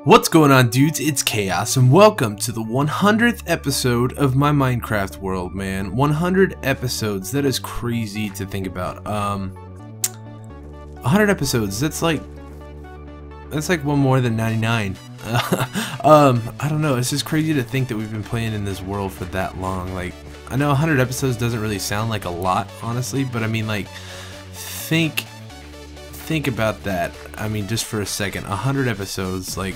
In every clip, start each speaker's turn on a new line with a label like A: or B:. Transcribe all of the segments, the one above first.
A: What's going on, dudes? It's Chaos, and welcome to the 100th episode of my Minecraft world, man. 100 episodes, that is crazy to think about. 100 episodes, that's like one more than 99. I don't know, it's just crazy to think that we've been playing in this world for that long. Like, I know 100 episodes doesn't really sound like a lot, honestly, but I mean, like, think about that. I mean, just for a second, 100 episodes, like,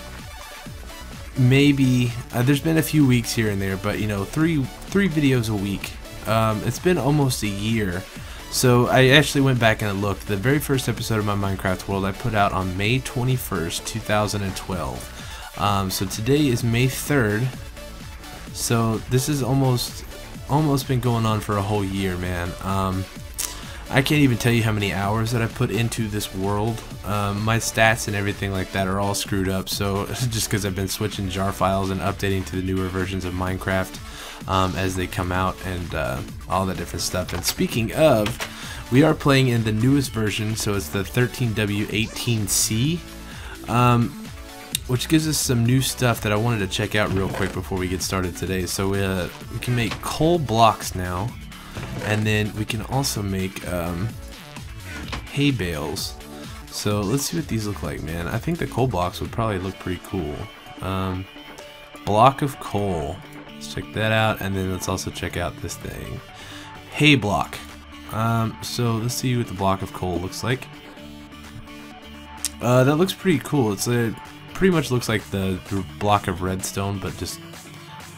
A: maybe there's been a few weeks here and there, but you know, three videos a week. It's been almost a year. So I actually went back and looked. The very first episode of my Minecraft world I put out on May 21st, 2012. So today is May 3rd. So this is almost been going on for a whole year, man. I can't even tell you how many hours that I put into this world. My stats and everything like that are all screwed up, so just because I've been switching jar files and updating to the newer versions of Minecraft as they come out, and all that different stuff. And speaking of, we are playing in the newest version, so it's the 13W18C, which gives us some new stuff that I wanted to check out real quick before we get started today. So we can make coal blocks now. And then we can also make hay bales. So let's see what these look like, man. I think the coal blocks would probably look pretty cool. Block of coal. Let's check that out, and then let's also check out this thing. Hay block. So let's see what the block of coal looks like. That looks pretty cool. It's pretty much looks like the block of redstone, but just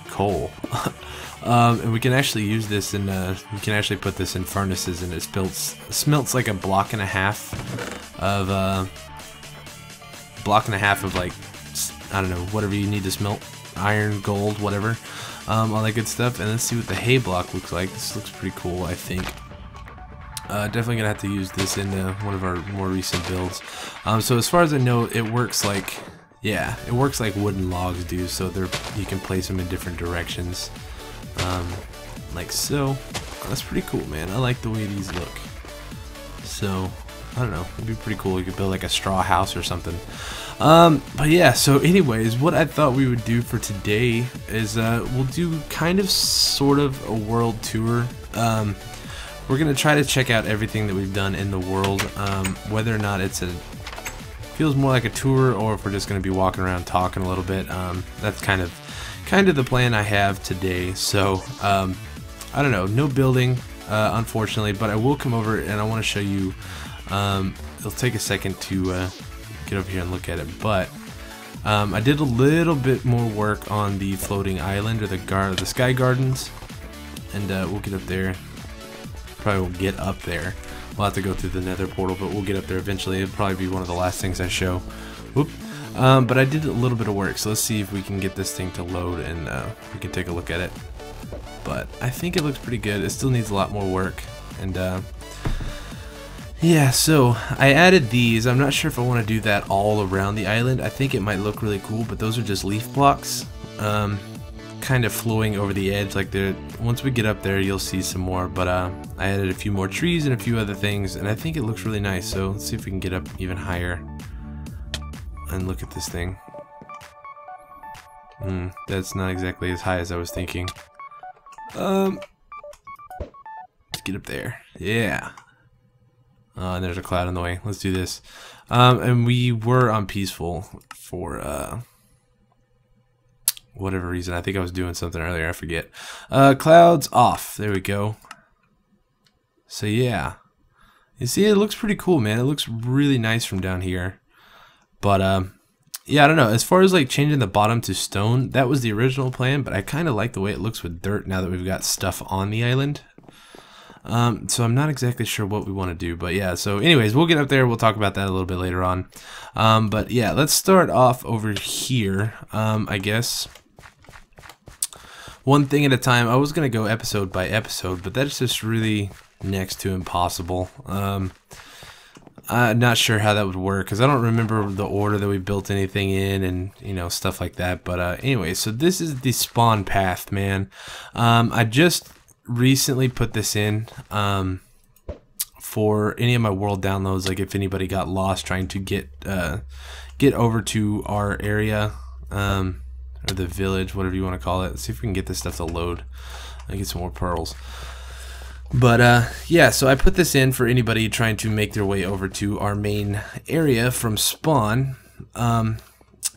A: coal. And we can actually use this in, you can actually put this in furnaces, and it smelts like a block and a half of, like, I don't know, whatever you need to smelt, iron, gold, whatever, all that good stuff. And let's see what the hay block looks like. This looks pretty cool, I think. Definitely gonna have to use this in one of our more recent builds. So as far as I know, it works like, yeah, it works like wooden logs do, so you can place them in different directions. Like so. That's pretty cool, man. I like the way these look. So I don't know, it'd be pretty cool. You could build like a straw house or something. But yeah, so anyways, what I thought we would do for today is we'll do kind of sort of a world tour. We're gonna try to check out everything that we've done in the world, whether or not feels more like a tour, or if we're just gonna be walking around talking a little bit. That's kind of the plan I have today. So I don't know, no building unfortunately, but I will come over and I want to show you. It'll take a second to get over here and look at it, but I did a little bit more work on the floating island, or the sky gardens, and we'll get up there. Probably won't get up there, we'll have to go through the nether portal, but we'll get up there eventually. It'll probably be one of the last things I show. Whoop. But I did a little bit of work, so let's see if we can get this thing to load, and we can take a look at it. But I think it looks pretty good. It still needs a lot more work, and yeah, so I added these. I'm not sure if I want to do that all around the island. I think it might look really cool, but those are just leaf blocks, kind of flowing over the edge. Like, once we get up there, you'll see some more, but I added a few more trees and a few other things, and I think it looks really nice. So let's see if we can get up even higher and look at this thing. That's not exactly as high as I was thinking. Let's get up there. Yeah. And there's a cloud in the way. Let's do this. And we were on peaceful for whatever reason. I think I was doing something earlier. I forget. Clouds off. There we go. So yeah, you see, it looks pretty cool, man. It looks really nice from down here. But yeah, I don't know. As far as like changing the bottom to stone, that was the original plan, but I kind of like the way it looks with dirt now that we've got stuff on the island. So I'm not exactly sure what we want to do, but yeah. So anyways, we'll get up there. We'll talk about that a little bit later on. But yeah, let's start off over here. I guess one thing at a time. I was gonna go episode by episode, but that's just really next to impossible. I'm not sure how that would work, because I don't remember the order that we built anything in, and you know, stuff like that. But anyway, so this is the spawn path, man. I just recently put this in for any of my world downloads, like if anybody got lost trying to get over to our area or the village, whatever you want to call it. Let's see if we can get this stuff to load. I get some more pearls. But yeah, so I put this in for anybody trying to make their way over to our main area from spawn.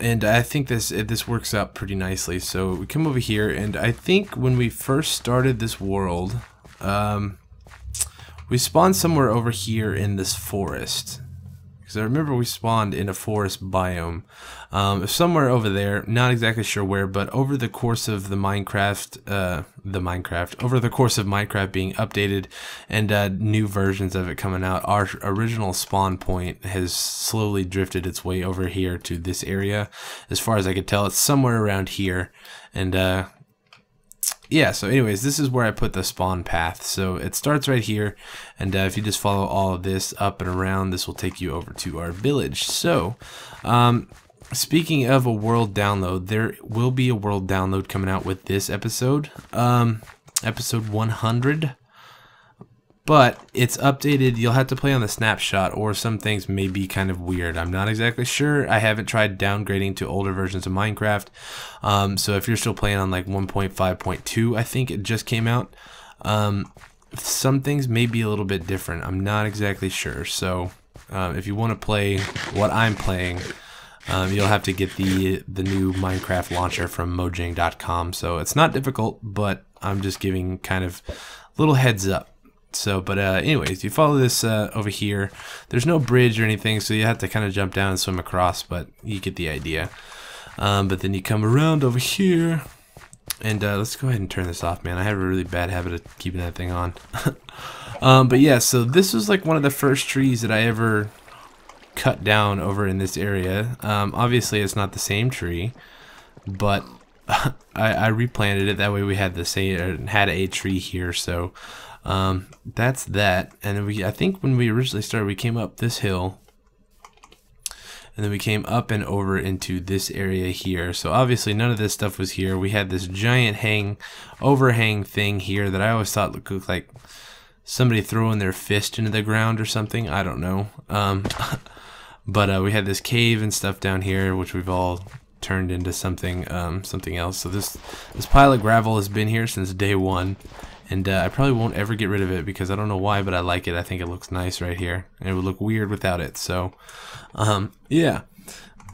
A: And I think this works out pretty nicely. So we come over here, and I think when we first started this world, we spawned somewhere over here in this forest. Because I remember we spawned in a forest biome. Somewhere over there, not exactly sure where, but over the course of the Minecraft being updated and new versions of it coming out, our original spawn point has slowly drifted its way over here to this area. As far as I could tell, it's somewhere around here. And yeah, so anyways, this is where I put the spawn path. So it starts right here, and if you just follow all of this up and around, this will take you over to our village. So speaking of a world download, there will be a world download coming out with this episode, episode 100. But it's updated. You'll have to play on the snapshot, or some things may be kind of weird. I'm not exactly sure. I haven't tried downgrading to older versions of Minecraft. So if you're still playing on like 1.5.2, I think it just came out, some things may be a little bit different. I'm not exactly sure. So if you want to play what I'm playing, you'll have to get the new Minecraft launcher from Mojang.com. So it's not difficult, but I'm just giving kind of a little heads up. So, but anyways, you follow this over here. There's no bridge or anything, so you have to kind of jump down and swim across, but you get the idea. But then you come around over here, and let's go ahead and turn this off, man. I have a really bad habit of keeping that thing on. But yeah, so this was like one of the first trees that I ever cut down over in this area. Obviously, it's not the same tree, but I replanted it. That way we had the same, had a tree here, so that's that. And then I think when we originally started, we came up this hill, and then we came up and over into this area here. So obviously none of this stuff was here. We had this giant overhang thing here that I always thought looked like somebody throwing their fist into the ground or something. I don't know. But we had this cave and stuff down here, which we've all turned into something else. So this pile of gravel has been here since day one. And I probably won't ever get rid of it because I don't know why, but I like it. I think it looks nice right here. And it would look weird without it. So, yeah.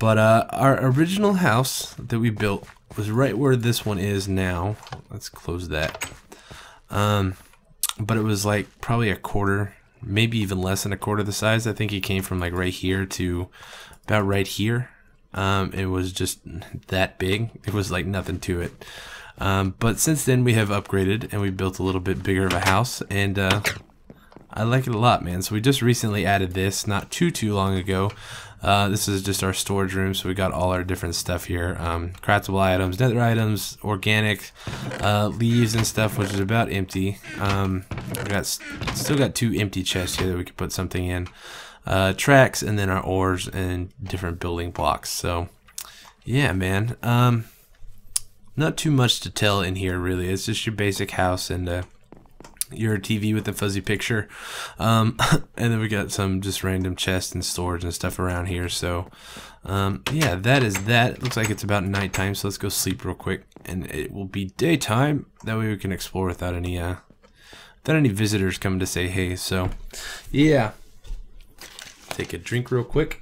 A: But our original house that we built was right where this one is now. Let's close that. But it was like probably a quarter, maybe even less than a quarter the size. I think it came from like right here to about right here. It was just that big. It was like nothing to it. But since then we have upgraded and we built a little bit bigger of a house, and I like it a lot, man. So we just recently added this not too long ago. This is just our storage room, so we got all our different stuff here, craftable items, nether items, organic, leaves and stuff, which is about empty. Still got 2 empty chests here that we could put something in, tracks, and then our ores and different building blocks. So yeah, man. Not too much to tell in here, really. It's just your basic house and your TV with a fuzzy picture. And then we got some just random chests and storage and stuff around here. So, yeah, that is that. It looks like it's about nighttime, so let's go sleep real quick. And it will be daytime. That way we can explore without any visitors coming to say hey. So, yeah. Take a drink real quick.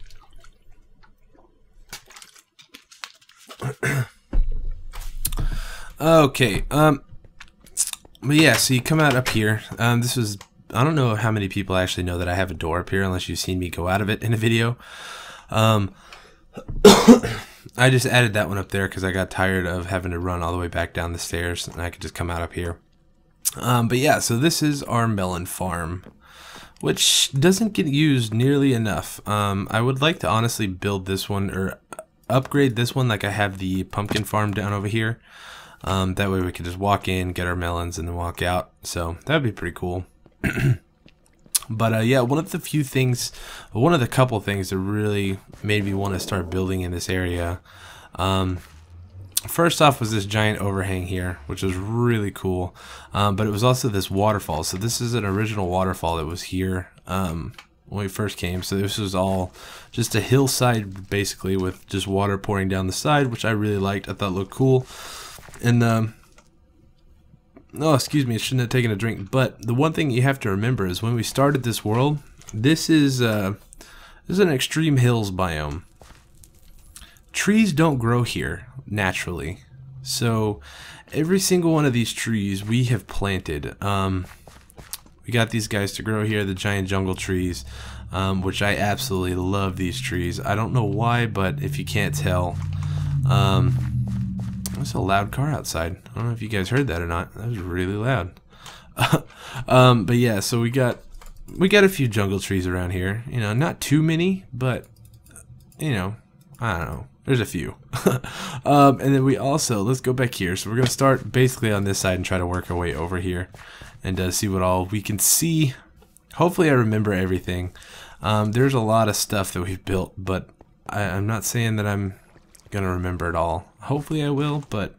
A: Okay, but yeah, so you come out up here. This was, I don't know how many people actually know that I have a door up here unless you've seen me go out of it in a video. I just added that one up there because I got tired of having to run all the way back down the stairs, and I could just come out up here. But yeah, so this is our melon farm, which doesn't get used nearly enough. I would like to honestly build this one or upgrade this one like I have the pumpkin farm down over here. That way we could just walk in, get our melons, and then walk out. So that would be pretty cool. But yeah, one of the couple things that really made me want to start building in this area, first off was this giant overhang here, which was really cool. But it was also this waterfall. So this is an original waterfall that was here when we first came. So this was all just a hillside basically with just water pouring down the side, which I really liked. I thought it looked cool. And oh, excuse me, I shouldn't have taken a drink. But the one thing you have to remember is when we started this world, this is an extreme hills biome. Trees don't grow here naturally. So every single one of these trees we have planted. We got these guys to grow here, the giant jungle trees, which I absolutely love these trees. I don't know why, but if you can't tell, there's a loud car outside. I don't know if you guys heard that or not. That was really loud. But yeah, so we got a few jungle trees around here. You know, not too many, but you know, I don't know. There's a few. And then we also, let's go back here. So we're going to start basically on this side and try to work our way over here and see what all we can see. Hopefully I remember everything. There's a lot of stuff that we've built, but I'm not saying that I'm going to remember it all. Hopefully I will, but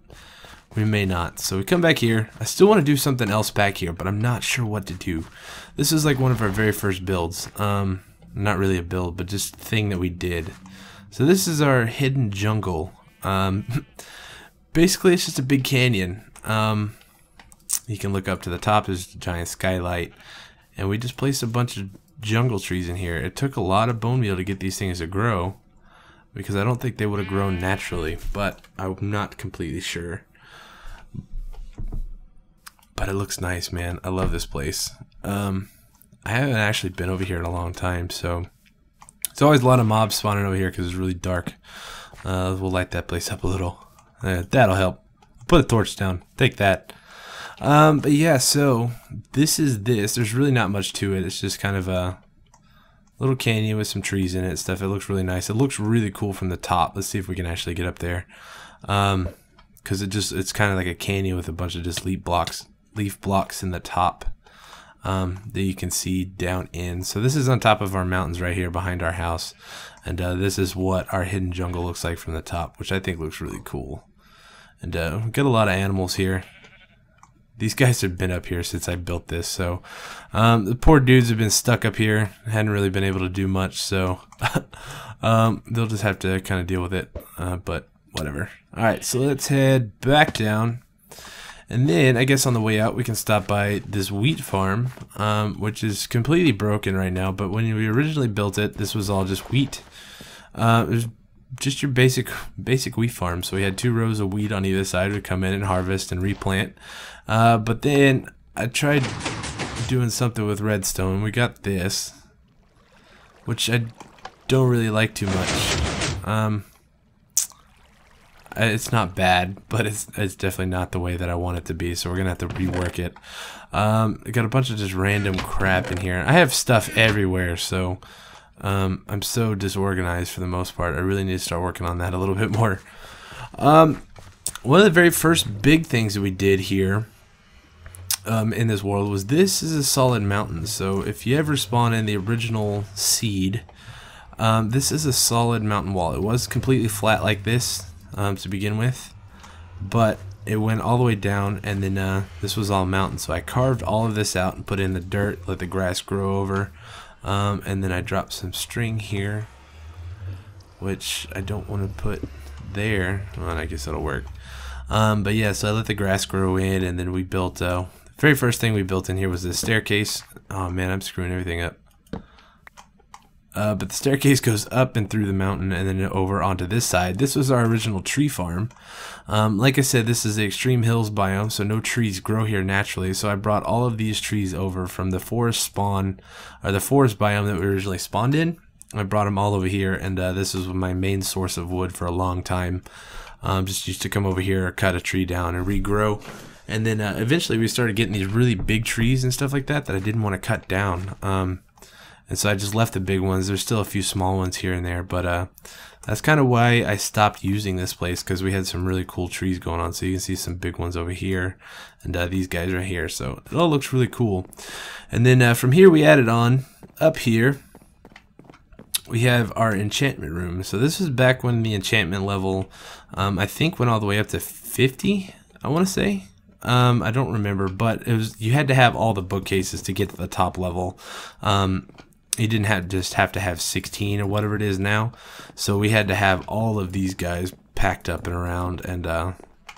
A: we may not. So we come back here. I still want to do something else back here, but I'm not sure what to do. This is like one of our very first builds. Not really a build, but just a thing that we did. So this is our hidden jungle. Basically, it's just a big canyon. You can look up to the top. There's a giant skylight. And we just placed a bunch of jungle trees in here. It took a lot of bone meal to get these things to grow, because I don't think they would have grown naturally, but I'm not completely sure. But it looks nice, man. I love this place. I haven't actually been over here in a long time, so it's always a lot of mobs spawning over here because it's really dark. We'll light that place up a little. That'll help. Put a torch down. Take that. But yeah, so this is this. There's really not much to it. It's just kind of a little canyon with some trees in it and stuff. It looks really nice. It looks really cool from the top. Let's see if we can actually get up there. Because it's kind of like a canyon with a bunch of just leaf blocks in the top. That you can see down in. So this is on top of our mountains right here behind our house, and this is what our hidden jungle looks like from the top, which I think looks really cool. And we got a lot of animals here. These guys have been up here since I built this, so the poor dudes have been stuck up here, hadn't really been able to do much, so they'll just have to kind of deal with it, but whatever. Alright, so let's head back down. And then, I guess on the way out, we can stop by this wheat farm, which is completely broken right now. But when we originally built it, this was all just wheat. It was just your basic wheat farm. So we had 2 rows of wheat on either side. We'd come in and harvest and replant. But then I tried doing something with redstone. We got this, which I don't really like too much. It's not bad, but it's definitely not the way that I want it to be, so we're gonna have to rework it. I got a bunch of just random crap in here. I have stuff everywhere, so I'm so disorganized for the most part. I really need to start working on that a little bit more. One of the very first big things that we did here in this world was this is a solid mountain. So if you ever spawn in the original seed, this is a solid mountain wall. It was completely flat like this to begin with, but it went all the way down, and then this was all mountain. So I carved all of this out and put in the dirt, let the grass grow over, and then I dropped some string here, which I don't want to put there. Well, I guess that'll work. But yeah, so I let the grass grow in, and then we built the very first thing we built in here was this staircase. Oh man, I'm screwing everything up. But the staircase goes up and through the mountain and then over onto this side. This was our original tree farm. Like I said, this is the extreme hills biome, so no trees grow here naturally. So I brought all of these trees over from the forest spawn, or the forest biome that we originally spawned in. I brought them all over here, and this was my main source of wood for a long time. Just used to come over here, cut a tree down, and regrow. And then eventually we started getting these really big trees and stuff like that I didn't want to cut down. And so I just left the big ones. There's still a few small ones here and there, but that's kind of why I stopped using this place, because we had some really cool trees going on. So you can see some big ones over here, and these guys right here. So it all looks really cool. And then from here we added on up here. We have our enchantment room. So this was back when the enchantment level, I think, went all the way up to 50. I want to say. I don't remember, but it was, you had to have all the bookcases to get to the top level. you didn't have to have 16 or whatever it is now, so we had to have all of these guys packed up and around, and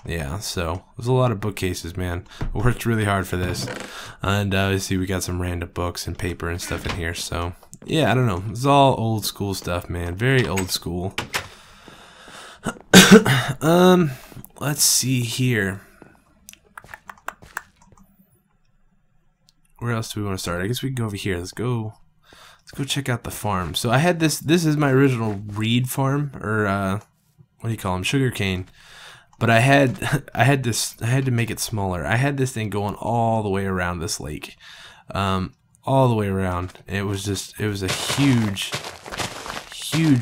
A: yeah, so there's a lot of bookcases, man. I worked really hard for this, and see, we got some random books and paper and stuff in here, so yeah, I don't know, it's all old school stuff, man, very old school. Let's see here. Where else do we want to start? I guess we can go over here. Let's go check out the farm. So I had this is my original reed farm, or what do you call them, sugar cane. But I had to make it smaller. I had this thing going all the way around this lake, all the way around. It was a huge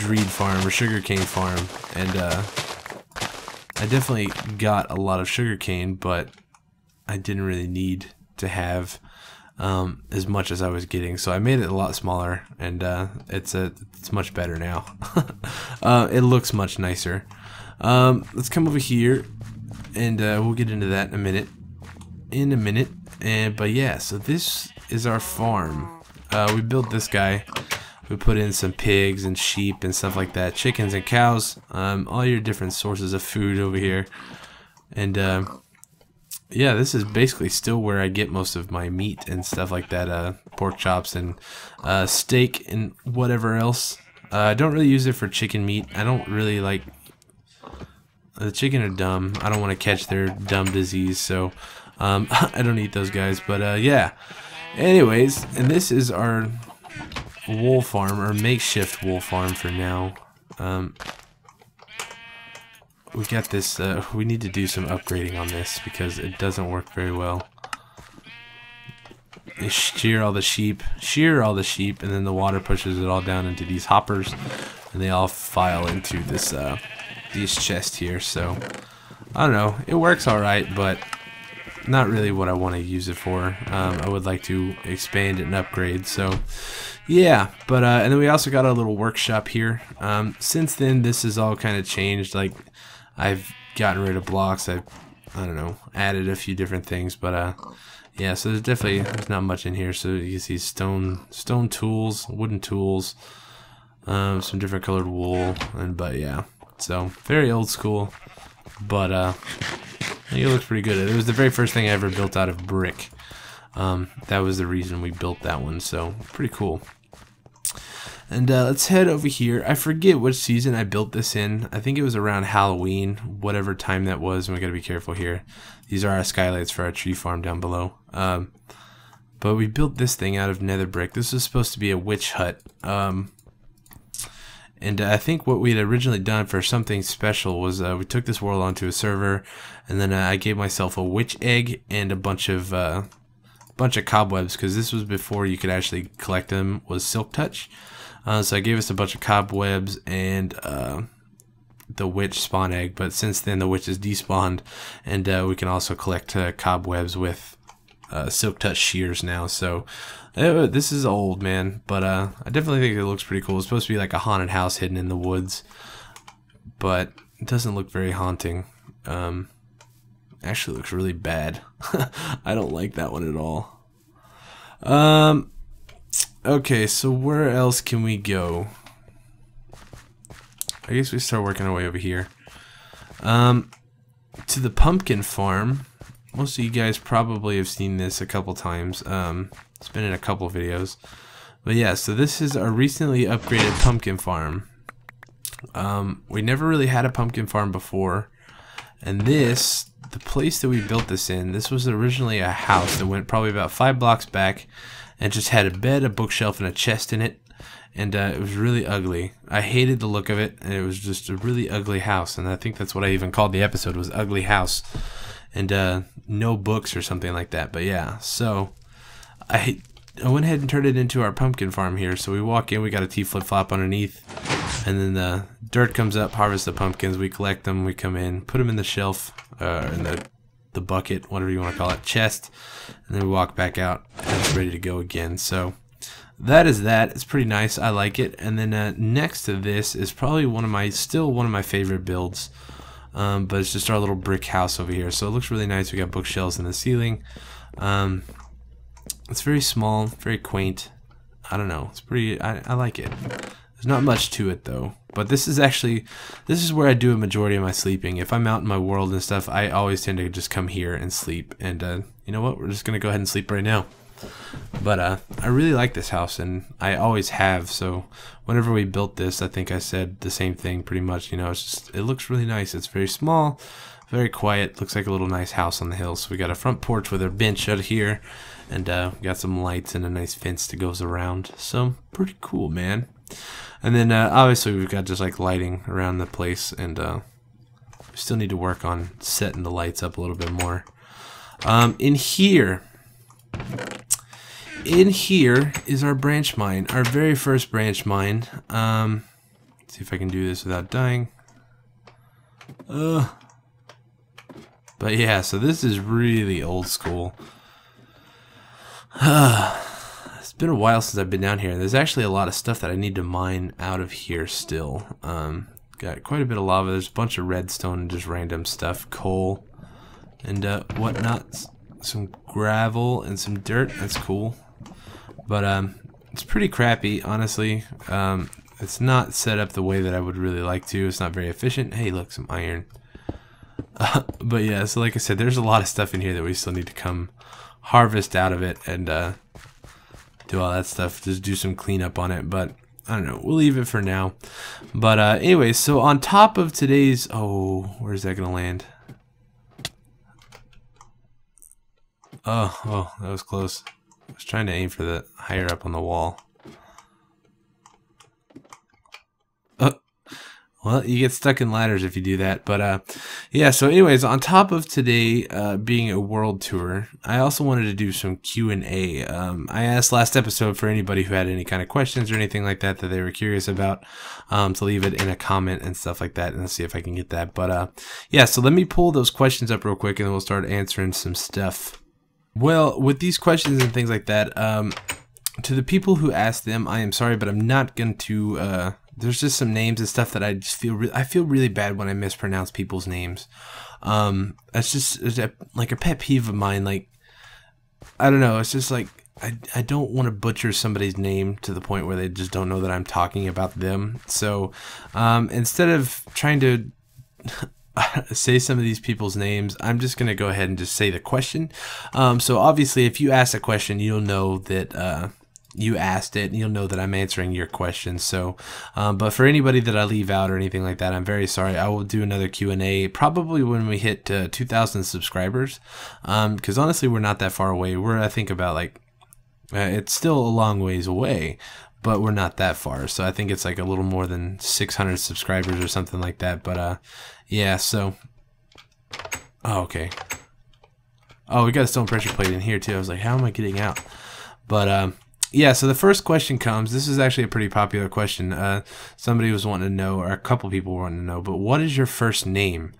A: reed farm or sugar cane farm, and I definitely got a lot of sugar cane, but I didn't really need to have as much as I was getting, so I made it a lot smaller, and it's much better now. It looks much nicer. Let's come over here, and we'll get into that in a minute. But yeah, so this is our farm. We built this guy. We put in some pigs and sheep and stuff like that, chickens and cows, all your different sources of food over here, and yeah, this is basically still where I get most of my meat and stuff like that, pork chops and steak and whatever else. I don't really use it for chicken meat. I don't really like... The chicken are dumb. I don't want to catch their dumb disease, so I don't eat those guys. But yeah, anyways, and this is our wool farm, or makeshift wool farm for now. We got this, we need to do some upgrading on this because it doesn't work very well. You shear all the sheep, and then the water pushes it all down into these hoppers, and they all file into this, these chests here. So, I don't know, it works alright, but not really what I want to use it for. I would like to expand it and upgrade, so yeah. But and then we also got our little workshop here. Since then, this has all kind of changed. Like, I've gotten rid of blocks. I don't know, added a few different things, but yeah. So there's not much in here. So you can see stone tools, wooden tools, some different colored wool, but yeah. So very old school, but I think it looks pretty good. It was the very first thing I ever built out of brick. That was the reason we built that one. So pretty cool. And let's head over here. I forget which season I built this in. I think it was around Halloween, whatever time that was. And we gotta be careful here. These are our skylights for our tree farm down below. But we built this thing out of nether brick. This was supposed to be a witch hut. And I think what we had originally done for something special was we took this world onto a server, and then I gave myself a witch egg and a bunch of cobwebs, because this was before you could actually collect them, was Silk Touch. So I gave us a bunch of cobwebs and the witch spawn egg, but since then the witch is despawned, and we can also collect cobwebs with Silk Touch shears now. So this is old, man, but I definitely think it looks pretty cool. It's supposed to be like a haunted house hidden in the woods, but it doesn't look very haunting. Actually looks really bad. I don't like that one at all. Okay, so where else can we go? I guess we start working our way over here. To the pumpkin farm. Most of you guys probably have seen this a couple times. It's been in a couple videos. But yeah, so this is our recently upgraded pumpkin farm. We never really had a pumpkin farm before. And this, the place that we built this in, this was originally a house that went probably about 5 blocks back, and just had a bed, a bookshelf, and a chest in it. And it was really ugly. I hated the look of it, and it was just a really ugly house. And I think that's what I even called the episode, was Ugly House. And no books or something like that. But yeah, so I went ahead and turned it into our pumpkin farm here. So we walk in, we got a T flip-flop underneath, and then the dirt comes up, harvest the pumpkins, we collect them, we come in, put them in the shelf, in the bucket, whatever you want to call it, chest, and then we walk back out, and it's ready to go again. So that is that. It's pretty nice. I like it. And then next to this is probably still one of my favorite builds. But it's just our little brick house over here. So it looks really nice. We got bookshelves in the ceiling. It's very small, very quaint. I don't know. It's pretty, I like it. There's not much to it though. But this is where I do a majority of my sleeping. If I'm out in my world and stuff, I always tend to just come here and sleep. And you know what? We're just going to go ahead and sleep right now. But I really like this house, and I always have. So whenever we built this, I think I said the same thing pretty much. You know, it looks really nice. It's very small, very quiet. Looks like a little nice house on the hill. So we got a front porch with our bench out here, and got some lights and a nice fence that goes around. So pretty cool, man. And then obviously we've got just like lighting around the place, and we still need to work on setting the lights up a little bit more. In here is our branch mine, our very first branch mine. Let's see if I can do this without dying. But yeah, so this is really old school. It's been a while since I've been down here. There's actually a lot of stuff that I need to mine out of here still. Got quite a bit of lava. There's a bunch of redstone and just random stuff, coal and whatnot. Some gravel and some dirt. That's cool. But it's pretty crappy, honestly. It's not set up the way that I would really like to. It's not very efficient. Hey, look, some iron. But yeah, so like I said, there's a lot of stuff in here that we still need to come harvest out of it and do all that stuff. Just do some cleanup on it. But I don't know. We'll leave it for now. But anyways, so on top of today's... Oh, where's that going to land? Oh, that was close. I was trying to aim for the higher up on the wall. Well, you get stuck in ladders if you do that. But yeah, so anyways, on top of today being a world tour, I also wanted to do some Q&A. I asked last episode for anybody who had any kind of questions or anything like that they were curious about, to leave it in a comment and stuff like that, and let's see if I can get that. But yeah, so let me pull those questions up real quick, and then we'll start answering some stuff. Well, with these questions and things like that, to the people who asked them, I am sorry, but I'm not going to... there's just some names and stuff that I just feel really bad when I mispronounce people's names. It's just like a pet peeve of mine. Like, I don't know. It's just like I don't want to butcher somebody's name to the point where they just don't know that I'm talking about them. So instead of trying to say some of these people's names, I'm just going to go ahead and just say the question. So obviously, if you ask a question, you'll know that you asked it, and you'll know that I'm answering your question. So, but for anybody that I leave out or anything like that, I'm very sorry. I will do another Q&A probably when we hit 2,000 subscribers, because honestly, we're not that far away. We're, I think, about like, it's still a long ways away, but we're not that far. So I think it's like a little more than 600 subscribers or something like that. But yeah, so, oh, okay. Oh, we got a stone pressure plate in here too. I was like, how am I getting out? But yeah, so the first question comes, this is actually a pretty popular question. Somebody was wanting to know, or a couple people wanting to know, but what is your first name?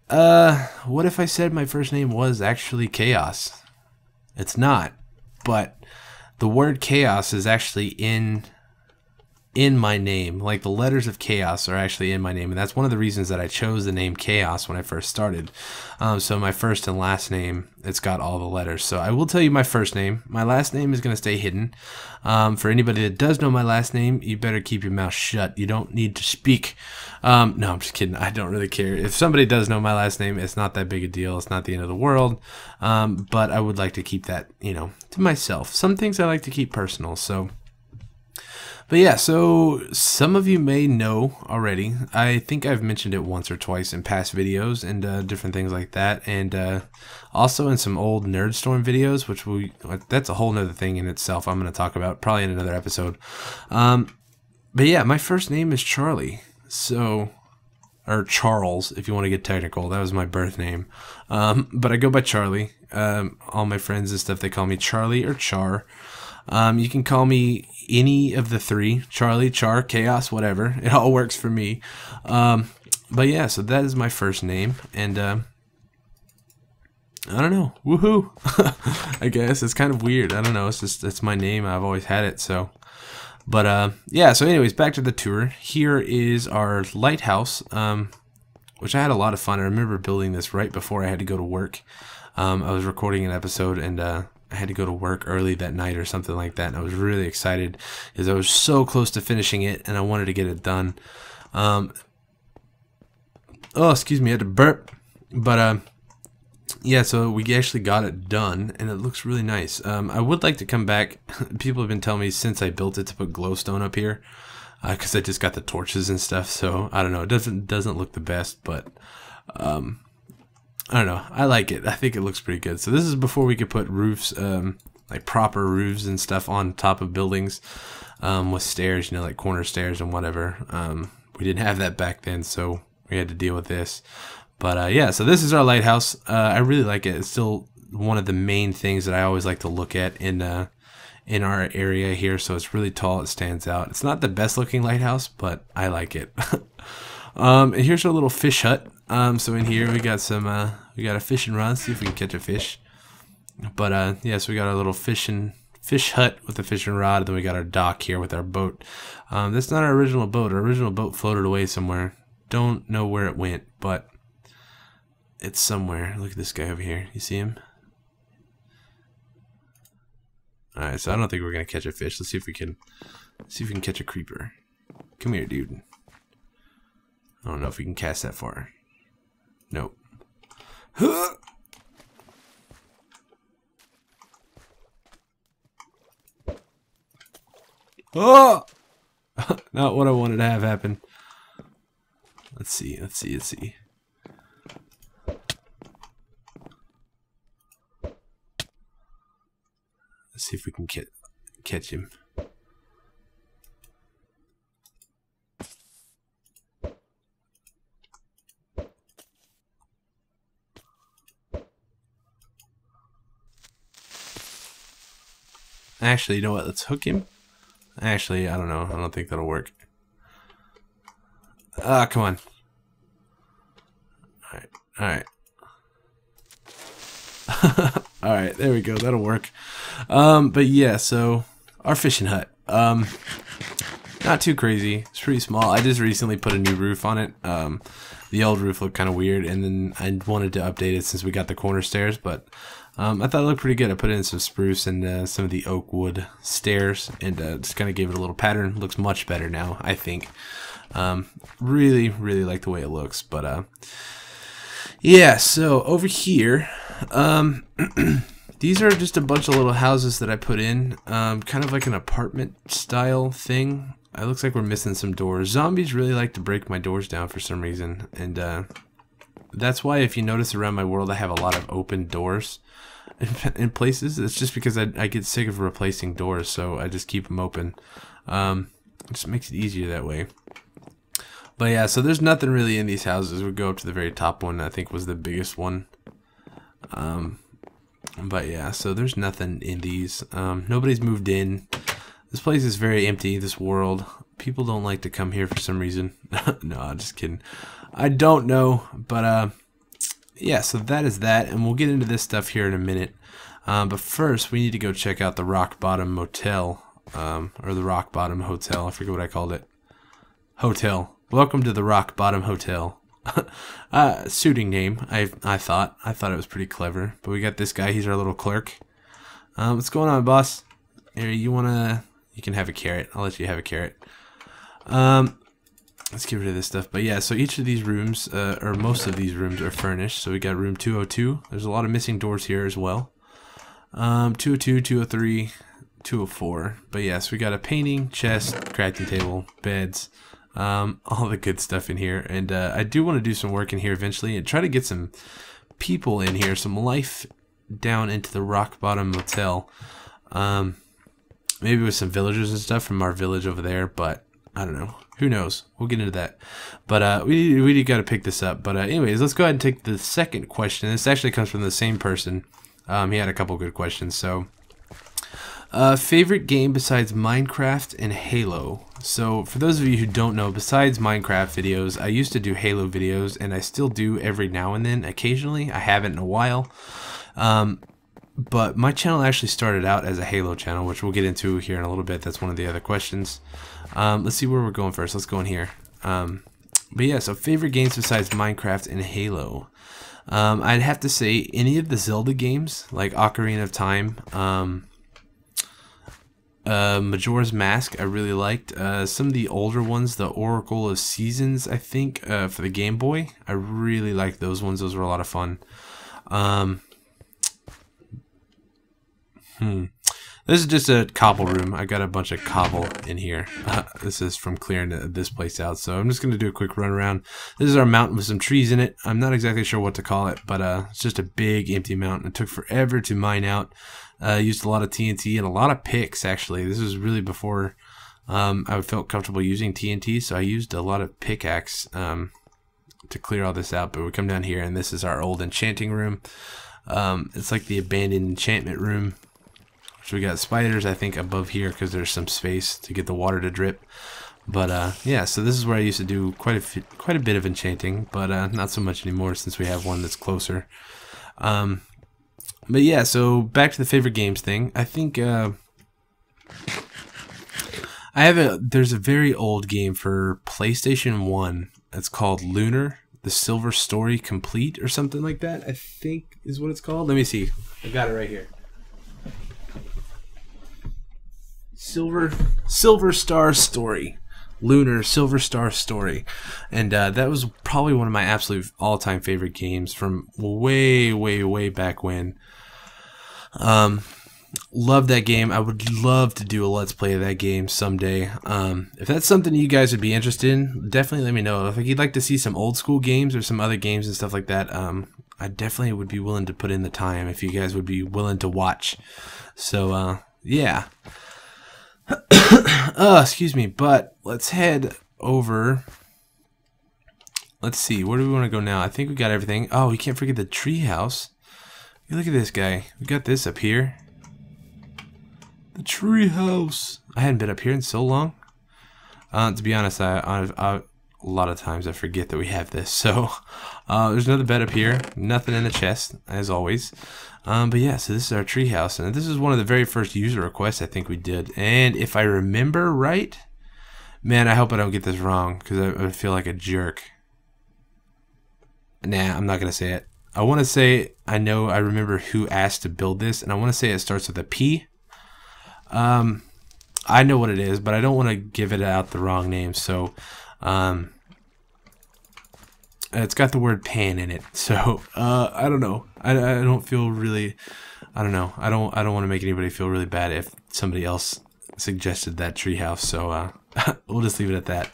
A: What if I said my first name was actually Chaos? It's not, but the word chaos is actually in my name. Like, the letters of chaos are actually in my name, and that's one of the reasons that I chose the name Chaos when I first started. So my first and last name, it's got all the letters. So I will tell you my first name. My last name is going to stay hidden. For anybody that does know my last name, you better keep your mouth shut. You don't need to speak. No, I'm just kidding. I don't really care. If somebody does know my last name, it's not that big a deal. It's not the end of the world. But I would like to keep that, you know, to myself. Some things I like to keep personal, so... But yeah, so some of you may know already. I think I've mentioned it once or twice in past videos and different things like that. And also in some old Nerdstorm videos, which that's a whole nother thing in itself I'm going to talk about probably in another episode. But yeah, my first name is Charlie. So, or Charles, if you want to get technical. That was my birth name. But I go by Charlie. All my friends and stuff, they call me Charlie or Char. You can call me any of the three, Charlie, Char, Chaos, whatever. It all works for me. But yeah, so that is my first name, and I don't know, woohoo. I guess it's kind of weird. I don't know. It's my name. I've always had it. So, but yeah. So, anyways, back to the tour. Here is our lighthouse, which I had a lot of fun. I remember building this right before I had to go to work. I was recording an episode, and I had to go to work early that night or something like that, and I was really excited because I was so close to finishing it and I wanted to get it done. Oh, excuse me, I had to burp. But yeah, so we actually got it done and it looks really nice. I would like to come back. People have been telling me since I built it to put glowstone up here, because I just got the torches and stuff. So I don't know, it doesn't look the best, but I don't know. I like it. I think it looks pretty good. So this is before we could put roofs, like proper roofs and stuff on top of buildings, with stairs, you know, like corner stairs and whatever. We didn't have that back then, so we had to deal with this. But yeah, so this is our lighthouse. I really like it. It's still one of the main things that I always like to look at in our area here. So it's really tall. It stands out. It's not the best looking lighthouse, but I like it. And here's our little fish hut. So in here we got some, we got a fishing rod. See if we can catch a fish. But yeah, so we got our little fish hut with the fishing rod. And then we got our dock here with our boat. That's not our original boat. Our original boat floated away somewhere. Don't know where it went, but it's somewhere. Look at this guy over here. You see him? Alright, so I don't think we're gonna catch a fish. Let's see if we can catch a creeper. Come here, dude. I don't know if we can cast that far. Nope. Oh! Not what I wanted to have happen. Let's see. Let's see if we can catch him. Actually, you know what? Let's hook him. Actually, I don't know. I don't think that'll work. Ah, come on. Alright. Alright, there we go. That'll work. But yeah, so our fishing hut. Not too crazy. It's pretty small. I just recently put a new roof on it. The old roof looked kind of weird, and then I wanted to update it since we got the corner stairs, but I thought it looked pretty good. I put in some spruce and some of the oak wood stairs, and just kind of gave it a little pattern. Looks much better now, I think. Really like the way it looks. But yeah, so over here, these are just a bunch of little houses that I put in, kind of like an apartment style thing. It looks like we're missing some doors. Zombies really like to break my doors down for some reason, and that's why if you notice around my world I have a lot of open doors in places. It's just because I get sick of replacing doors, so I just keep them open. It just makes it easier that way. But yeah, so there's nothing really in these houses. We go up to the very top one, I think was the biggest one. But yeah, so there's nothing in these. Nobody's moved in. This place is very empty, this world. People don't like to come here for some reason. No, I'm just kidding. I don't know, but yeah, so that is that, and we'll get into this stuff here in a minute. But first, we need to go check out the Rock Bottom Motel, or the Rock Bottom Hotel. I forget what I called it. Hotel. Welcome to the Rock Bottom Hotel. Suiting name. I thought it was pretty clever. But we got this guy. He's our little clerk. What's going on, boss? Here, you can have a carrot. I'll let you have a carrot. Let's get rid of this stuff. But yeah, so each of these rooms, or most of these rooms, are furnished. So we got room 202. There's a lot of missing doors here as well. 202, 203, 204. But yes, yeah, so we got a painting, chest, crafting table, beds, all the good stuff in here. And I do want to do some work in here eventually and try to get some people in here, some life down into the Rock Bottom Motel. Maybe with some villagers and stuff from our village over there, but I don't know. Who knows? We'll get into that. But we got to pick this up. But anyways, let's go ahead and take the second question. This actually comes from the same person. He had a couple good questions. So, favorite game besides Minecraft and Halo? So, for those of you who don't know, besides Minecraft videos, I used to do Halo videos, and I still do every now and then, occasionally. I haven't in a while. But my channel actually started out as a Halo channel, which we'll get into here in a little bit. That's one of the other questions. Let's see where we're going first. Let's go in here. But yeah, so favorite games besides Minecraft and Halo. I'd have to say any of the Zelda games, like Ocarina of Time, Majora's Mask, I really liked. Some of the older ones, the Oracle of Seasons, I think, for the Game Boy, I really liked those ones. Those were a lot of fun. This is just a cobble room. I got a bunch of cobble in here. This is from clearing this place out. So I'm just going to do a quick run around. This is our mountain with some trees in it. I'm not exactly sure what to call it, but it's just a big empty mountain. It took forever to mine out. Used a lot of TNT and a lot of picks, actually. This was really before I felt comfortable using TNT, so I used a lot of pickaxe to clear all this out. But we come down here, and this is our old enchanting room. It's like the abandoned enchantment room. So we got spiders, I think, above here because there's some space to get the water to drip. But yeah, so this is where I used to do quite a bit of enchanting, but not so much anymore since we have one that's closer. But yeah, so back to the favorite games thing. I think there's a very old game for PlayStation 1. It's called Lunar, the Silver Story Complete or something like that, I think is what it's called. Let me see. I got it right here. Silver Star Story. Lunar Silver Star Story. And that was probably one of my absolute all-time favorite games from way back when. Love that game. I would love to do a Let's Play of that game someday. If that's something you guys would be interested in, definitely let me know. If you'd like to see some old school games or some other games and stuff like that, I definitely would be willing to put in the time if you guys would be willing to watch. So, yeah. Excuse me, but let's head over. Let's see, where do we want to go now? I think we got everything. Oh, we can't forget the treehouse. Look at this guy. We got this up here. The treehouse. I hadn't been up here in so long. To be honest, a lot of times I forget that we have this. So, there's another bed up here. Nothing in the chest, as always. But yeah, so this is our treehouse, and this is one of the very first user requests I think we did. And if I remember right, man, I hope I don't get this wrong because I feel like a jerk. Nah, I'm not gonna say it. I want to say I remember who asked to build this, and I want to say it starts with a P. I know what it is, but I don't want to give it out the wrong name. So, it's got the word pan in it. So, I don't know. I don't feel really. I don't know. I don't want to make anybody feel really bad if somebody else suggested that treehouse. So, we'll just leave it at that.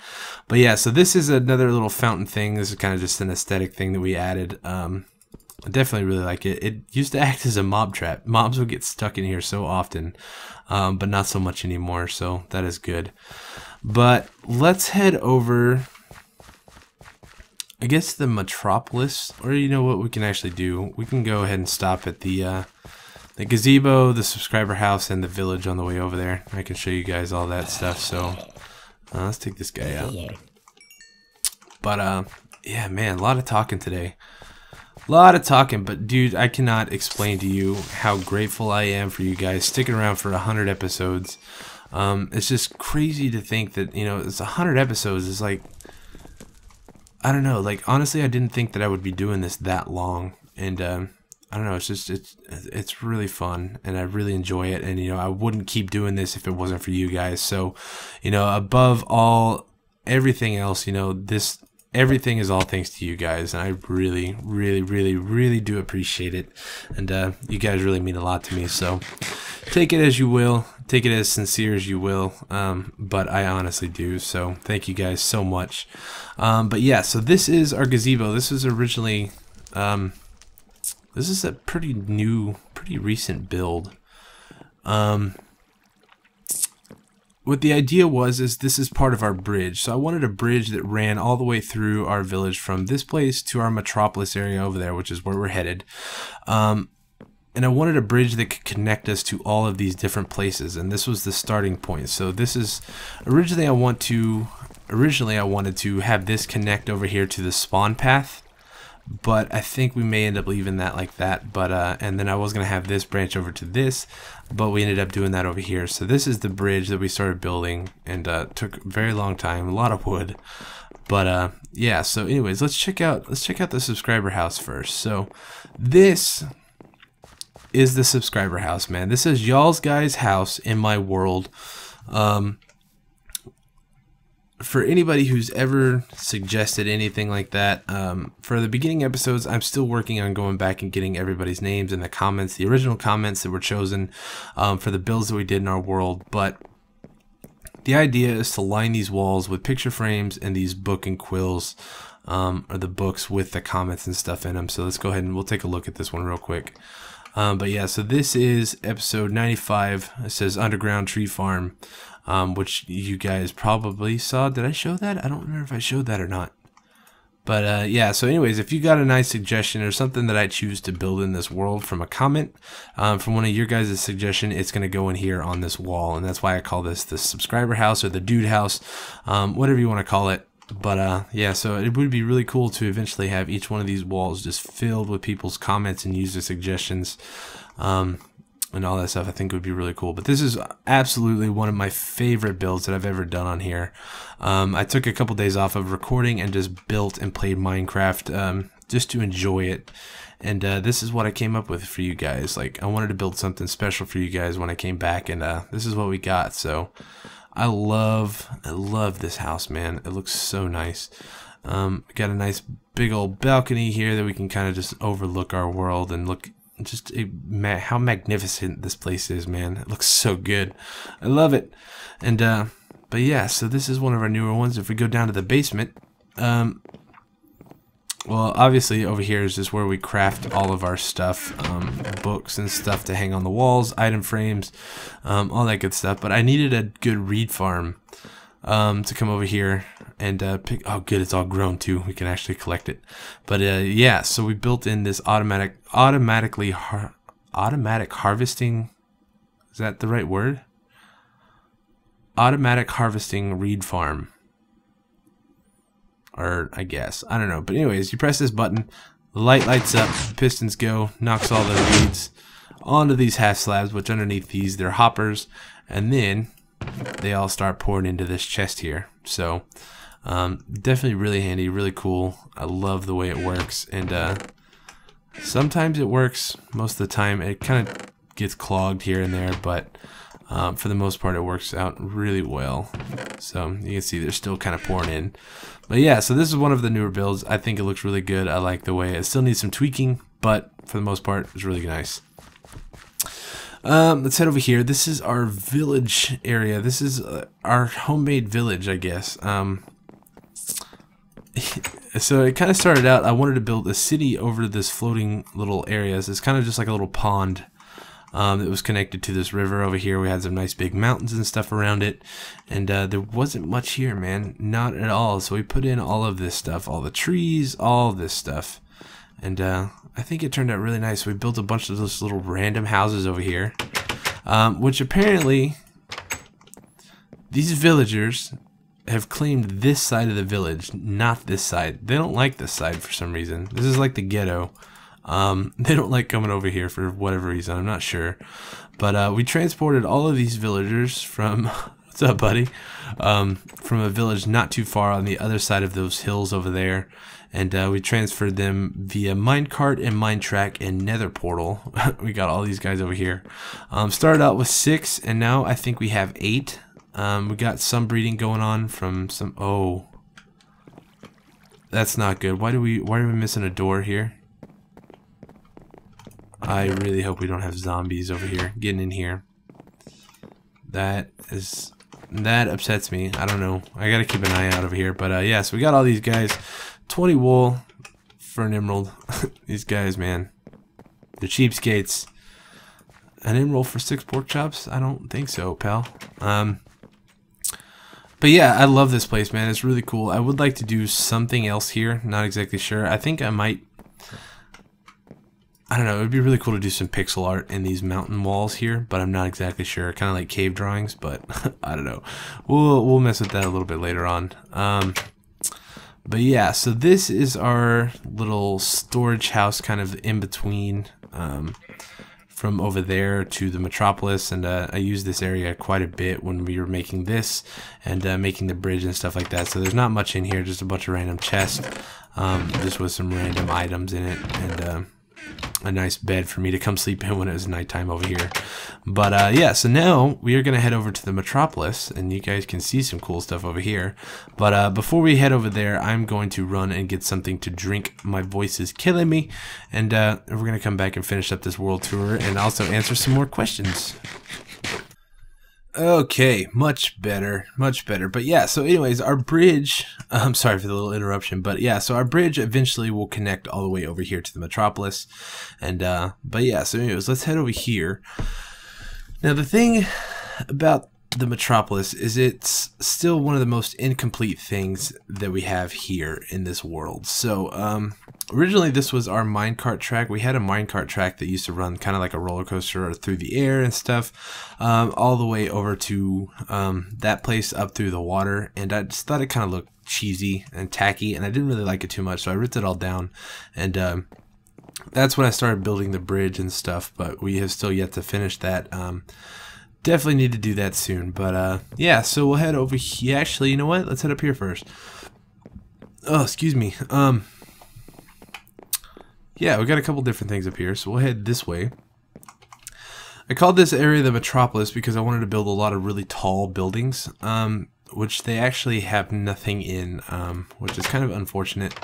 A: But yeah, so this is another little fountain thing. This is kind of just an aesthetic thing that we added. I definitely really like it. It used to act as a mob trap. Mobs would get stuck in here so often, but not so much anymore, so that is good. But let's head over, I guess, the Metropolis, or you know what we can actually do? We can go ahead and stop at the gazebo, the subscriber house, and the village on the way over there. I can show you guys all that stuff, so let's take this guy out. But, yeah, man, a lot of talking today. A lot of talking, but dude, I cannot explain to you how grateful I am for you guys sticking around for 100 episodes. It's just crazy to think that, you know, it's 100 episodes. It's like, I don't know, like, honestly, I didn't think that I would be doing this that long. And, I don't know, it's really fun, and I really enjoy it. And, you know, I wouldn't keep doing this if it wasn't for you guys. So, you know, above all, everything else, you know, everything is all thanks to you guys, and I really do appreciate it, and you guys really mean a lot to me. So take it as you will, take it as sincere as you will, but I honestly do. So thank you guys so much. But yeah, so this is our gazebo. This was originally this is a pretty recent build. What the idea is this is part of our bridge. So I wanted a bridge that ran all the way through our village from this place to our Metropolis area over there, which is where we're headed. And I wanted a bridge that could connect us to all of these different places, and this was the starting point. So this is originally I wanted to have this connect over here to the spawn path. But I think we may end up leaving that like that. But and then I was gonna have this branch over to this, but we ended up doing that over here. So this is the bridge that we started building, and took a very long time, a lot of wood. But yeah, so anyways, let's check out the subscriber house first. So this is the subscriber house, man. This is y'all's guys' house in my world. For anybody who's ever suggested anything like that, for the beginning episodes, I'm still working on going back and getting everybody's names in the comments, the original comments that were chosen for the builds that we did in our world. But the idea is to line these walls with picture frames and these book and quills, or the books with the comments and stuff in them. So let's go ahead and we'll take a look at this one real quick. But yeah, so this is episode 95. It says Underground Tree Farm, which you guys probably saw. Did I show that? I don't remember if I showed that or not. But yeah, so anyways, if you got a nice suggestion or something that I choose to build in this world from a comment, from one of your guys' suggestion, it's going to go in here on this wall. And that's why I call this the subscriber house or the dude house, whatever you want to call it. But yeah, so it would be really cool to eventually have each one of these walls just filled with people's comments and user suggestions. And all that stuff. I think would be really cool. But this is absolutely one of my favorite builds that I've ever done on here. I took a couple days off of recording and just built and played Minecraft just to enjoy it. And this is what I came up with for you guys. Like, I wanted to build something special for you guys when I came back, and this is what we got. So I love this house, man. It looks so nice. Got a nice big old balcony here that we can kind of just overlook our world and look. Just how magnificent this place is, man. It looks so good. I love it. And but yeah, so this is one of our newer ones. If we go down to the basement, well, obviously over here is just where we craft all of our stuff, books and stuff to hang on the walls, item frames, all that good stuff. But I needed a good reed farm to come over here and pick. Oh good, it's all grown too. We can actually collect it. But yeah, so we built in this automatic harvesting. Is that the right word? Automatic harvesting reed farm, or I guess, I don't know. But anyways, you press this button, the light lights up, the pistons go, knocks all the reeds onto these half slabs, which underneath these they're hoppers, and then they all start pouring into this chest here. So definitely really handy, really cool. I love the way it works. And sometimes it works, most of the time it kind of gets clogged here and there, but for the most part it works out really well. So you can see they're still kind of pouring in. But yeah, so this is one of the newer builds. I think it looks really good. I like the way it still needs some tweaking, but for the most part it's really nice. Let's head over here. This is our village area. This is our homemade village, I guess. So it kind of started out, I wanted to build a city over this floating little areas. It's kind of just like a little pond that was connected to this river over here. We had some nice big mountains and stuff around it. And there wasn't much here, man. Not at all. So we put in all of this stuff, all the trees, all this stuff. And I think it turned out really nice. We built a bunch of those little random houses over here, which apparently these villagers have claimed this side of the village, not this side. They don't like this side for some reason. This is like the ghetto. They don't like coming over here for whatever reason. I'm not sure. But we transported all of these villagers from... What's up, buddy? From a village not too far on the other side of those hills over there. And we transferred them via minecart and mine track and nether portal. We got all these guys over here. Started out with 6, and now I think we have 8. We got some breeding going on from some... Oh, that's not good. Why are we missing a door here? I really hope we don't have zombies over here getting in here. That upsets me. I don't know. I gotta keep an eye out over here. But yeah, so we got all these guys. 20 wool for an emerald. These guys, man, they're cheapskates. An emerald for 6 pork chops? I don't think so, pal. But yeah, I love this place, man. It's really cool. I would like to do something else here. Not exactly sure. I think I might... I don't know. It would be really cool to do some pixel art in these mountain walls here, but I'm not exactly sure. Kind of like cave drawings, but I don't know. We'll mess with that a little bit later on. But yeah, so this is our little storage house kind of in between from over there to the Metropolis, and I used this area quite a bit when we were making this and making the bridge and stuff like that. So there's not much in here, just a bunch of random chests, just with some random items in it, and a nice bed for me to come sleep in when it was nighttime over here. But yeah, so now we are going to head over to the Metropolis, and you guys can see some cool stuff over here. But before we head over there, I'm going to run and get something to drink. My voice is killing me, and we're going to come back and finish up this world tour and also answer some more questions. Okay, much better, much better. But yeah, so anyways, our bridge, I'm sorry for the little interruption, but yeah, so our bridge eventually will connect all the way over here to the Metropolis. And but yeah, so anyways, let's head over here. Now the thing about the Metropolis is it's still one of the most incomplete things that we have here in this world. So originally this was our minecart track. We had a minecart track that used to run kind of like a roller coaster through the air and stuff, all the way over to that place up through the water, and I just thought it kind of looked cheesy and tacky, and I didn't really like it too much, so I ripped it all down, and that's when I started building the bridge and stuff, but we have still yet to finish that. Definitely need to do that soon, but yeah, so we'll head over here. Actually, you know what? Let's head up here first. Oh, excuse me. Yeah, we got a couple different things up here, so we'll head this way. I called this area the Metropolis because I wanted to build a lot of really tall buildings, which they actually have nothing in, which is kind of unfortunate,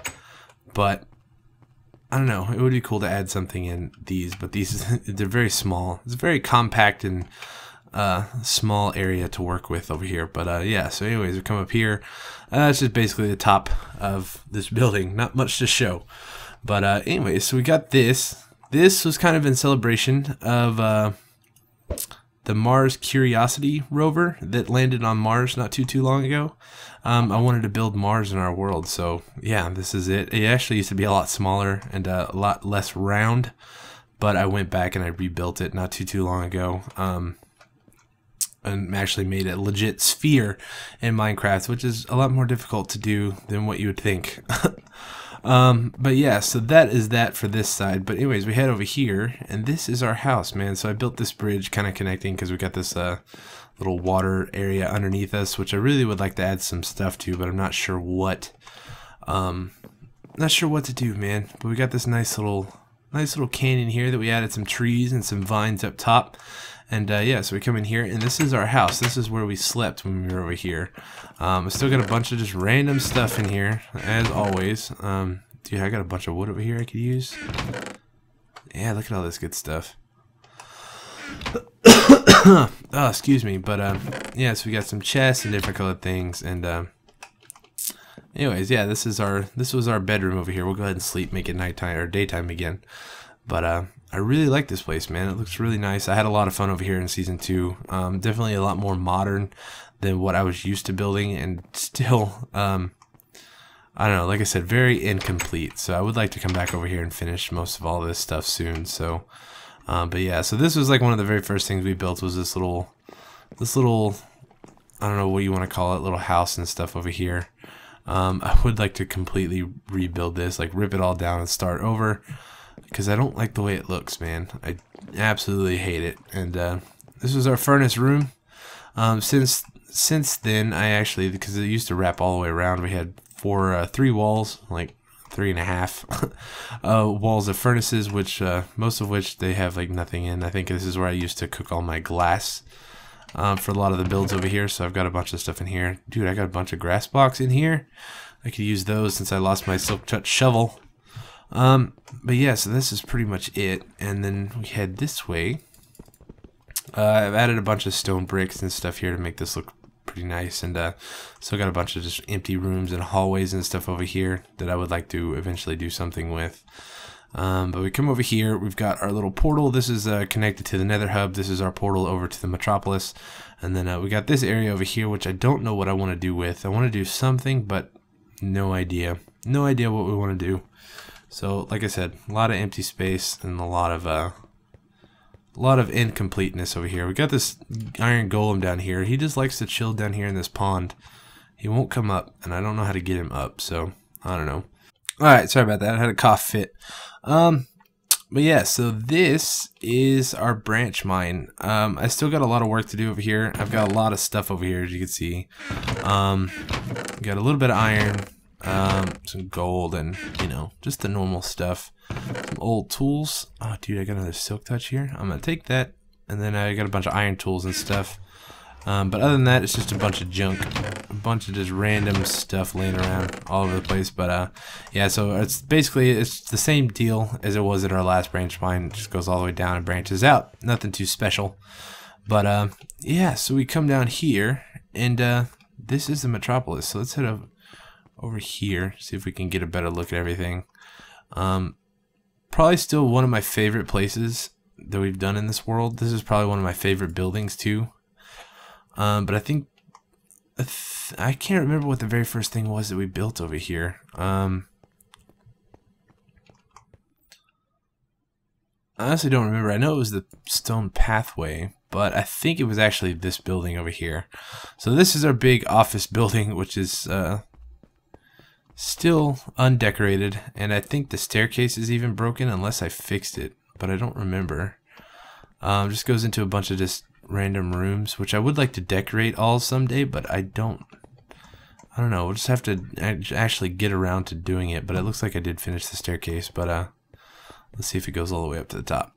A: but I don't know, it would be cool to add something in these, but these, they're very small. It's a very compact and small area to work with over here. But yeah, so anyways, we come up here. It's just basically the top of this building, not much to show. But anyways, so we got this. This was kind of in celebration of the Mars Curiosity rover that landed on Mars not too long ago. I wanted to build Mars in our world, so yeah, this is it. It actually used to be a lot smaller and a lot less round, but I went back and I rebuilt it not too long ago. And actually made a legit sphere in Minecraft, which is a lot more difficult to do than what you would think. But yeah, so that is that for this side. But anyways, we head over here, and this is our house, man. So I built this bridge kind of connecting because we got this little water area underneath us, which I really would like to add some stuff to, but I'm not sure what. Not sure what to do, man. But we got this nice little canyon here that we added some trees and some vines up top. And yeah, so we come in here, and this is our house. This is where we slept when we were over here. I still got a bunch of just random stuff in here, as always. Dude, I got a bunch of wood over here I could use. Yeah, look at all this good stuff. Oh, excuse me, but yeah, so we got some chests and different colored things, and anyways, yeah, this was our bedroom over here. We'll go ahead and sleep, make it nighttime or daytime again. But I really like this place, man. It looks really nice. I had a lot of fun over here in Season 2. Definitely a lot more modern than what I was used to building, and still, I don't know, like I said, very incomplete. So I would like to come back over here and finish most of all this stuff soon. So, but yeah, so this was like one of the very first things we built was this little, I don't know what you want to call it, little house and stuff over here. I would like to completely rebuild this, like rip it all down and start over, because I don't like the way it looks, man. I absolutely hate it. And this was our furnace room. Since then, I actually, because it used to wrap all the way around, we had three walls, like 3.5 walls of furnaces, which most of which they have like nothing in. I think this is where I used to cook all my glass for a lot of the builds over here. So I've got a bunch of stuff in here. Dude, I got a bunch of grass blocks in here. I could use those since I lost my silk touch shovel. But yeah, so this is pretty much it. And then we head this way. I've added a bunch of stone bricks and stuff here to make this look pretty nice, and still got a bunch of just empty rooms and hallways and stuff over here that I would like to eventually do something with. But we come over here, we've got our little portal. This is connected to the Nether Hub. This is our portal over to the Metropolis. And then we got this area over here, which I don't know what I want to do with. I want to do something, but no idea. No idea what we want to do. So, like I said, a lot of empty space and a lot of incompleteness over here. We got this iron golem down here. He just likes to chill down here in this pond. He won't come up, and I don't know how to get him up, so I don't know. Alright, sorry about that. I had a cough fit. But yeah, so this is our branch mine. I still got a lot of work to do over here. I've got a lot of stuff over here, as you can see. Got a little bit of iron, some gold, and, you know, just the normal stuff. Some old tools. Oh, dude, I got another silk touch here. I'm going to take that, and then I got a bunch of iron tools and stuff. But other than that, it's just a bunch of junk, a bunch of just random stuff laying around all over the place. But yeah, so it's basically the same deal as it was at our last branch mine. It just goes all the way down and branches out. Nothing too special. But yeah, so we come down here, and this is the metropolis. So let's head over here, see if we can get a better look at everything. Probably still one of my favorite places that we've done in this world. This is probably one of my favorite buildings too. But I think I can't remember what the very first thing was that we built over here. I honestly don't remember. I know it was the stone pathway, but I think it was actually this building over here. So this is our big office building, which is still undecorated, and I think the staircase is even broken unless I fixed it, but I don't remember. Just goes into a bunch of just random rooms, which I would like to decorate all someday, but I don't know. We'll just have to actually get around to doing it. But it looks like I did finish the staircase. But let's see if it goes all the way up to the top.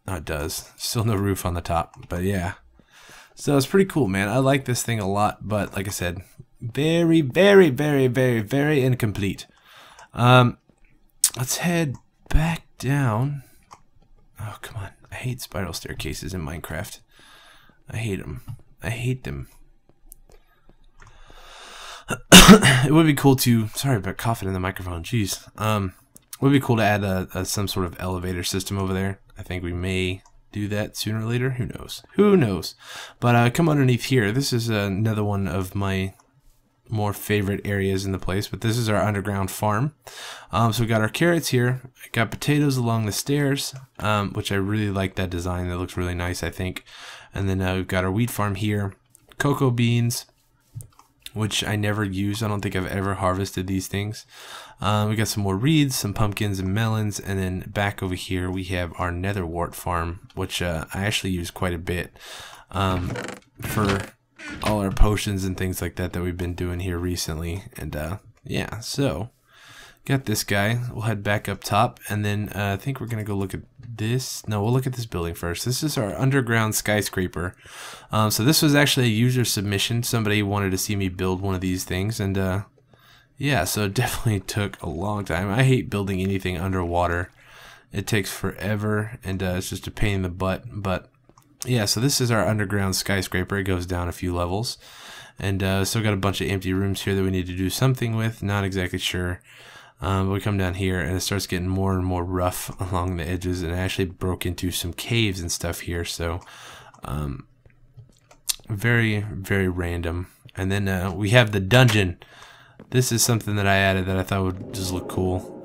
A: Oh, it does. Still no roof on the top, but yeah. So it's pretty cool, man. I like this thing a lot, but like I said, very, very, very, very, very incomplete. Let's head back down. Oh, come on. I hate spiral staircases in Minecraft. I hate them. I hate them. It would be cool to... Sorry about coughing in the microphone. Jeez. It would be cool to add some sort of elevator system over there. I think we may do that sooner or later. Who knows? Who knows? But come underneath here. This is another one of my more favorite areas in the place. But this is our underground farm. So we got our carrots here. I got potatoes along the stairs, which I really like that design. That looks really nice, I think. And then we've got our wheat farm here, cocoa beans, which I never use. I don't think I've ever harvested these things. We got some more reeds, some pumpkins and melons, and then back over here we have our nether wart farm, which I actually use quite a bit for all our potions and things like that we've been doing here recently. And yeah, so got this guy. We'll head back up top, and then I think we're gonna go look at this. No, we'll look at this building first. This is our underground skyscraper. So this was actually a user submission. Somebody wanted to see me build one of these things, and yeah, so it definitely took a long time. I hate building anything underwater. It takes forever, and it's just a pain in the butt. But yeah, so this is our underground skyscraper. It goes down a few levels, and still got a bunch of empty rooms here that we need to do something with. Not exactly sure. But we come down here, and it starts getting more and more rough along the edges, and I actually broke into some caves and stuff here. So very, very random. And then we have the dungeon. This is something that I added that I thought would just look cool.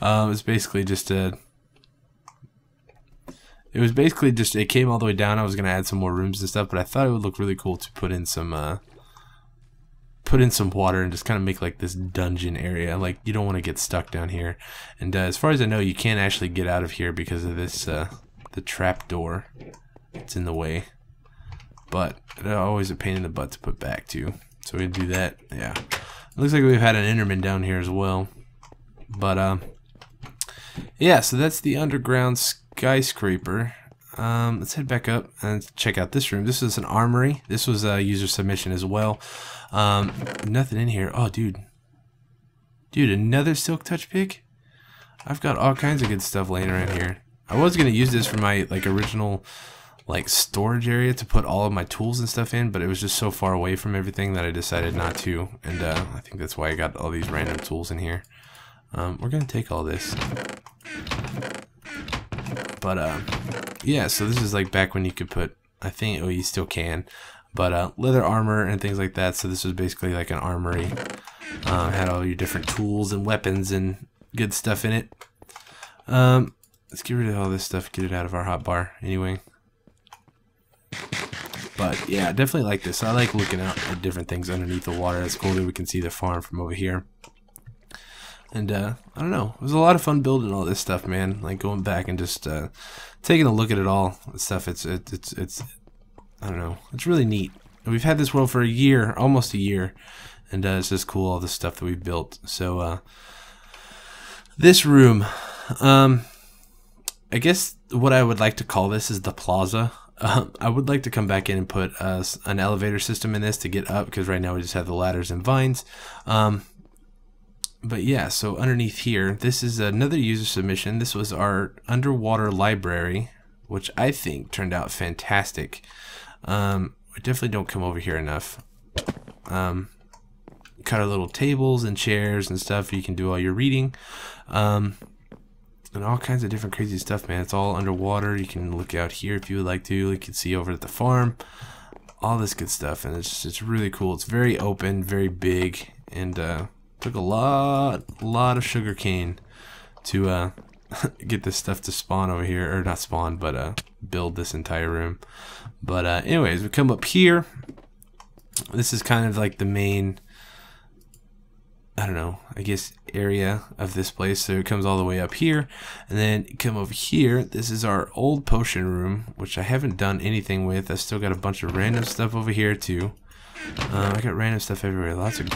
A: It's basically just a... It came all the way down. I was going to add some more rooms and stuff, but I thought it would look really cool to put in some water and just kind of make like this dungeon area. Like, you don't want to get stuck down here. And as far as I know, you can't actually get out of here because of this, the trap door. It's in the way. But it's always a pain in the butt to put back to. So we do that. Yeah. It looks like we've had an Enderman down here as well. But, yeah, so that's the underground skyscraper. Let's head back up and check out this room. This is an armory. This was a user submission as well. Nothing in here. Oh, dude, another silk touch pick. I've got all kinds of good stuff laying around here. I was gonna use this for my original storage area to put all of my tools and stuff in, but it was just so far away from everything that I decided not to. And I think that's why I got all these random tools in here. We're gonna take all this. But yeah, so this is like back when you could put, I think, oh, you still can, but leather armor and things like that. So this was basically like an armory. Had all your different tools and weapons and good stuff in it. Let's get rid of all this stuff, get it out of our hotbar anyway. But yeah, definitely like this. I like looking out at different things underneath the water. It's cool that we can see the farm from over here. And I don't know, it was a lot of fun building all this stuff, man. Like going back and just taking a look at it all and stuff. It's I don't know, it's really neat. We've had this world for a year, almost a year, and it's just cool, all the stuff that we've built. So this room, I guess what I would like to call this is the plaza. I would like to come back in and put an elevator system in this to get up, because right now we just have the ladders and vines. But yeah, so underneath here, this is another user submission. This was our underwater library, which I think turned out fantastic. We definitely don't come over here enough. Got our little tables and chairs and stuff. You can do all your reading. And all kinds of different crazy stuff, man. It's all underwater. You can look out here if you would like to. You can see over at the farm. All this good stuff, and it's really cool. It's very open, very big, and took a lot of sugar cane to get this stuff to spawn over here, or not spawn, but build this entire room. But anyways, we come up here. This is kind of like the main, I don't know, I guess area of this place. So it comes all the way up here, and then you come over here. This is our old potion room, which I haven't done anything with. I still got a bunch of random stuff over here too. I got random stuff everywhere. Lots of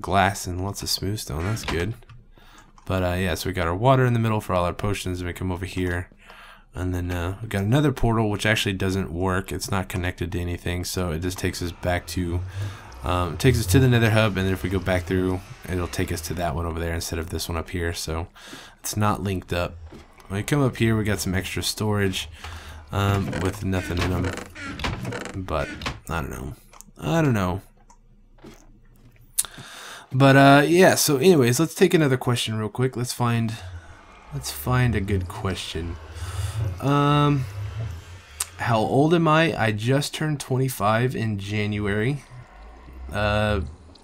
A: glass, and lots of smooth stone. That's good. But yeah, so we got our water in the middle for all our potions, and we come over here, and then we got another portal which actually doesn't work. It's not connected to anything, so it just takes us back to takes us to the Nether hub, and then if we go back through, it'll take us to that one over there instead of this one up here. So it's not linked up. When we come up here, we got some extra storage with nothing in them, but I don't know. But yeah, so anyways, let's take another question real quick. Let's find a good question. How old am I? I just turned 25 in January.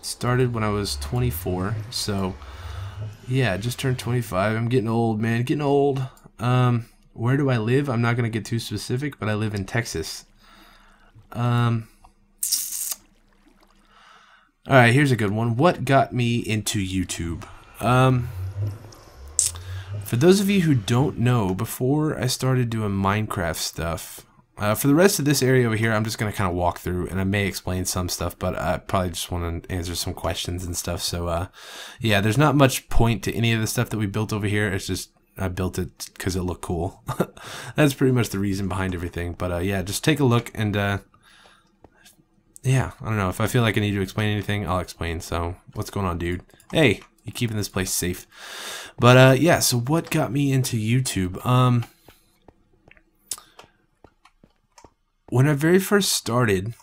A: Started when I was 24, so yeah, just turned 25. I'm getting old, man, getting old. Where do I live? I'm not gonna get too specific, but I live in Texas. Alright, here's a good one. What got me into YouTube? For those of you who don't know, before I started doing Minecraft stuff, for the rest of this area over here, I'm just going to kind of walk through, and I may explain some stuff, but I probably just want to answer some questions and stuff. So, yeah, there's not much point to any of the stuff that we built over here. It's just I built it because it looked cool. That's pretty much the reason behind everything. But, yeah, just take a look, and, yeah, I don't know. If I feel like I need to explain anything, I'll explain. So, what's going on, dude? Hey, you keeping this place safe. But, yeah, so what got me into YouTube? When I very first started,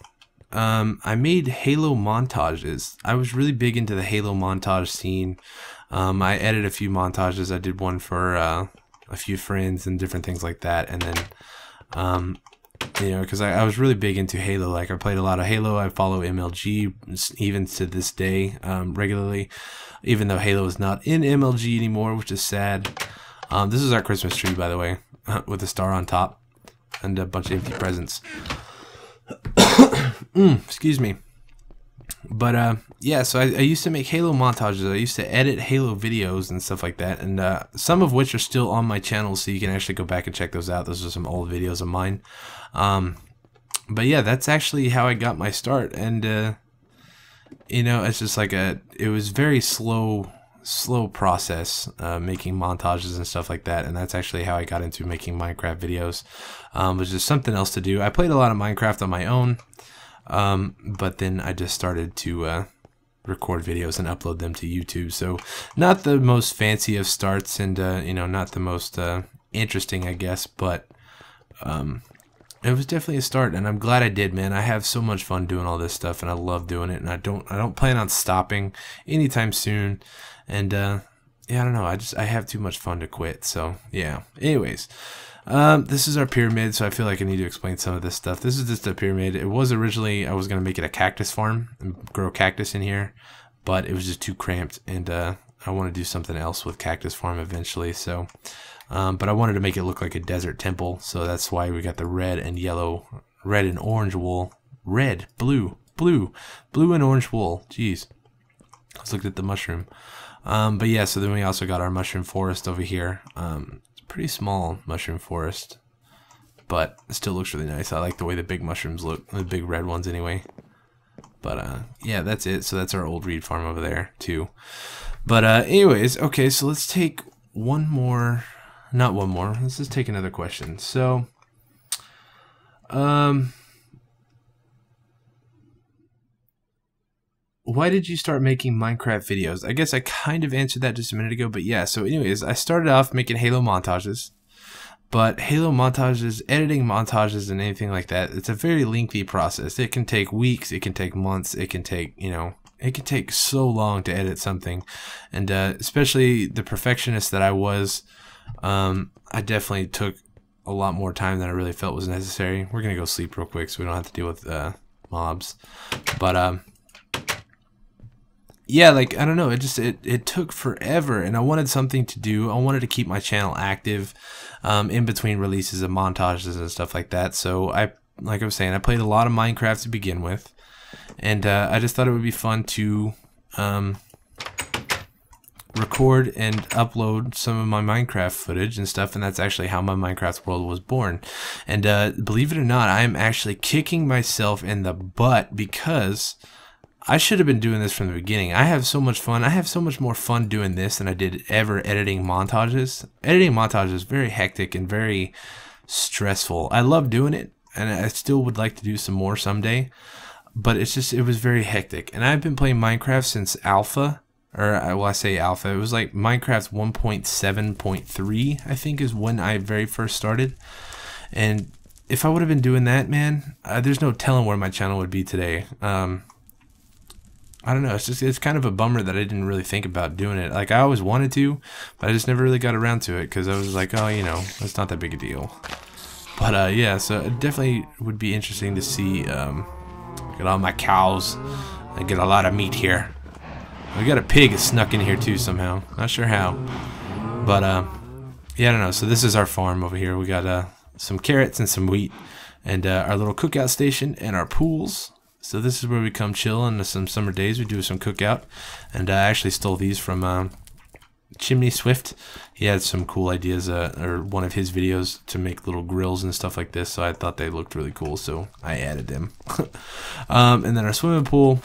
A: I made Halo montages. I was really big into the Halo montage scene. I edited a few montages. I did one for a few friends and different things like that. And then, you know, because I was really big into Halo. Like, I played a lot of Halo. I follow MLG even to this day regularly, even though Halo is not in MLG anymore, which is sad. This is our Christmas tree, by the way, with a star on top and a bunch of empty presents. Excuse me. But yeah, so I used to make Halo montages. I used to edit Halo videos and stuff like that, and some of which are still on my channel, so you can actually go back and check those out. Those are some old videos of mine. But yeah, that's actually how I got my start, and you know, it's just like it was very slow process making montages and stuff like that, and that's actually how I got into making Minecraft videos. It was just something else to do. I played a lot of Minecraft on my own, but then I just started to record videos and upload them to YouTube. So not the most fancy of starts, and you know, not the most interesting, I guess, but it was definitely a start, and I'm glad I did, man. I have so much fun doing all this stuff, and I love doing it, and I don't plan on stopping anytime soon. And yeah, I don't know, I have too much fun to quit. So yeah, anyways, this is our pyramid, so I feel like I need to explain some of this stuff. This is just a pyramid. It was originally, I was going to make it a cactus farm and grow cactus in here, but it was just too cramped, and I want to do something else with cactus farm eventually. So but I wanted to make it look like a desert temple, so that's why we got the red and orange wool. Blue and orange wool. Jeez, let's look at the mushroom. But yeah, so then we also got our mushroom forest over here. It's a pretty small mushroom forest, but it still looks really nice. I like the way the big mushrooms look, the big red ones anyway. But yeah, that's it. So that's our old reed farm over there too. But anyways, okay, so let's take one more, not one more, let's just take another question. So why did you start making Minecraft videos? I guess I kind of answered that just a minute ago, but yeah, so anyways, I started off making Halo montages, but Halo montages, editing montages and anything like that, it's a very lengthy process. It can take weeks, it can take months, it can take, you know, it can take so long to edit something. And especially the perfectionist that I was, I definitely took a lot more time than I really felt was necessary. We're gonna go sleep real quick so we don't have to deal with mobs. But yeah, like, I don't know, it took forever, and I wanted something to do. I wanted to keep my channel active in between releases of montages and stuff like that. So like I was saying, I played a lot of Minecraft to begin with, and I just thought it would be fun to record and upload some of my Minecraft footage and stuff, and that's actually how my Minecraft world was born. And believe it or not, I am actually kicking myself in the butt because I should have been doing this from the beginning. I have so much fun. I have so much more fun doing this than I did ever editing montages. Editing montages is very hectic and very stressful. I love doing it, and I still would like to do some more someday, but it's just, it was very hectic. And I've been playing Minecraft since alpha, or well, I say alpha, it was like Minecraft 1.7.3, I think, is when I very first started. And if I would have been doing that, man, there's no telling where my channel would be today. I don't know, it's kind of a bummer that I didn't really think about doing it. Like, I always wanted to, but I just never really got around to it because I was like, oh, you know, it's not that big a deal. But yeah, so it definitely would be interesting to see. Get all my cows. I get a lot of meat here. We got a pig snuck in here too somehow. Not sure how. But yeah, I don't know. So this is our farm over here. We got some carrots and some wheat, and our little cookout station and our pools. So this is where we come chill on some summer days. We do some cookout, and I actually stole these from Chimney Swift. He had some cool ideas, or one of his videos, to make little grills and stuff like this. So I thought they looked really cool, so I added them. And then our swimming pool,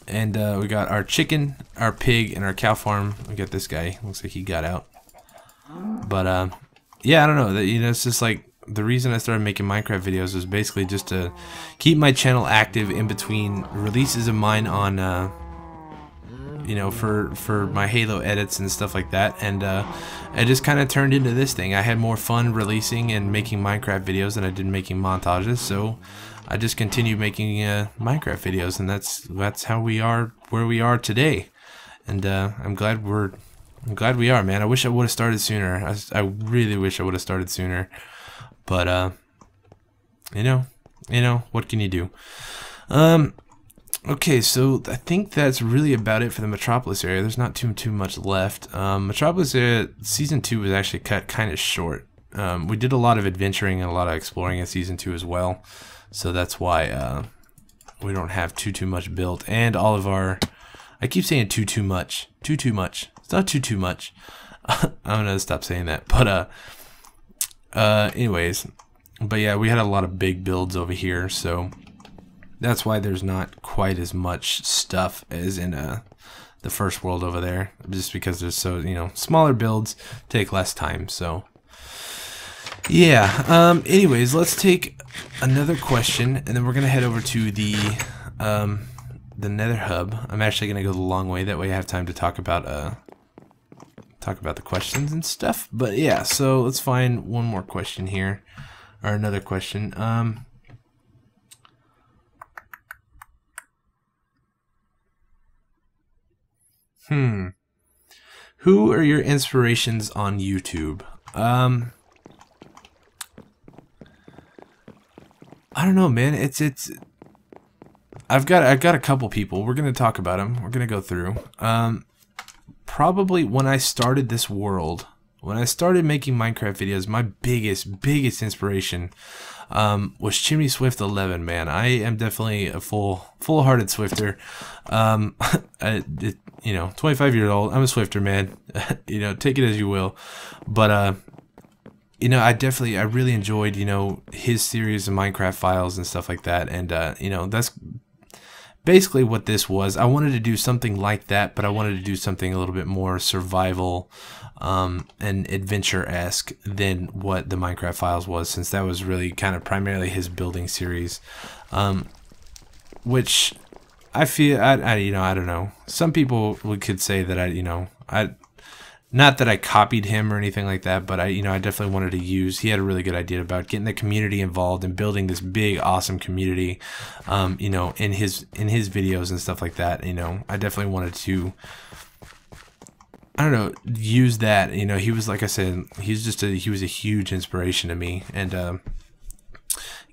A: and we got our chicken, our pig, and our cow farm. We got this guy. Looks like he got out. But yeah, I don't know. You know, it's just like, the reason I started making Minecraft videos was basically just to keep my channel active in between releases of mine on, you know, for my Halo edits and stuff like that. And it just kind of turned into this thing. I had more fun releasing and making Minecraft videos than I did making montages, so I just continued making Minecraft videos, and that's how we are where we are today. And I'm glad we are, man. I wish I would have started sooner. I really wish I would have started sooner. But you know, what can you do? Okay, so I think that's really about it for the Metropolis area. There's not too much left. Metropolis area Season 2 was actually cut kind of short. We did a lot of adventuring and a lot of exploring in Season 2 as well, so that's why we don't have too much built. And all of our, I keep saying too much. It's not too much. I'm gonna stop saying that. But anyways, but yeah, we had a lot of big builds over here, so that's why there's not quite as much stuff as in the first world over there, just because there's so, you know, smaller builds take less time. So yeah, anyways, let's take another question, and then we're gonna head over to the Nether hub. I'm actually gonna go the long way, that way I have time to talk about the questions and stuff. But yeah, so let's find one more question here, or another question. Who are your inspirations on YouTube? I don't know, man. I've got a couple people. We're gonna talk about them. We're gonna go through. Probably when I started this world, when I started making Minecraft videos, my biggest inspiration was Chimney Swift 11. Man, I am definitely a full-hearted Swifter. You know, 25 years old, I'm a Swifter, man. You know, take it as you will. But you know, I really enjoyed, you know, his series of Minecraft files and stuff like that. And you know, that's basically what this was. I wanted to do something like that, but I wanted to do something a little bit more survival and adventure-esque than what the Minecraft files was, since that was really kind of primarily his building series, which I feel, you know, I don't know. Some people could say that you know, not that I copied him or anything like that, but you know, I definitely wanted to use. He had a really good idea about getting the community involved and building this big, awesome community. You know, in his videos and stuff like that. You know, I definitely wanted to, I don't know, use that. You know, he was, like I said, he was a huge inspiration to me, and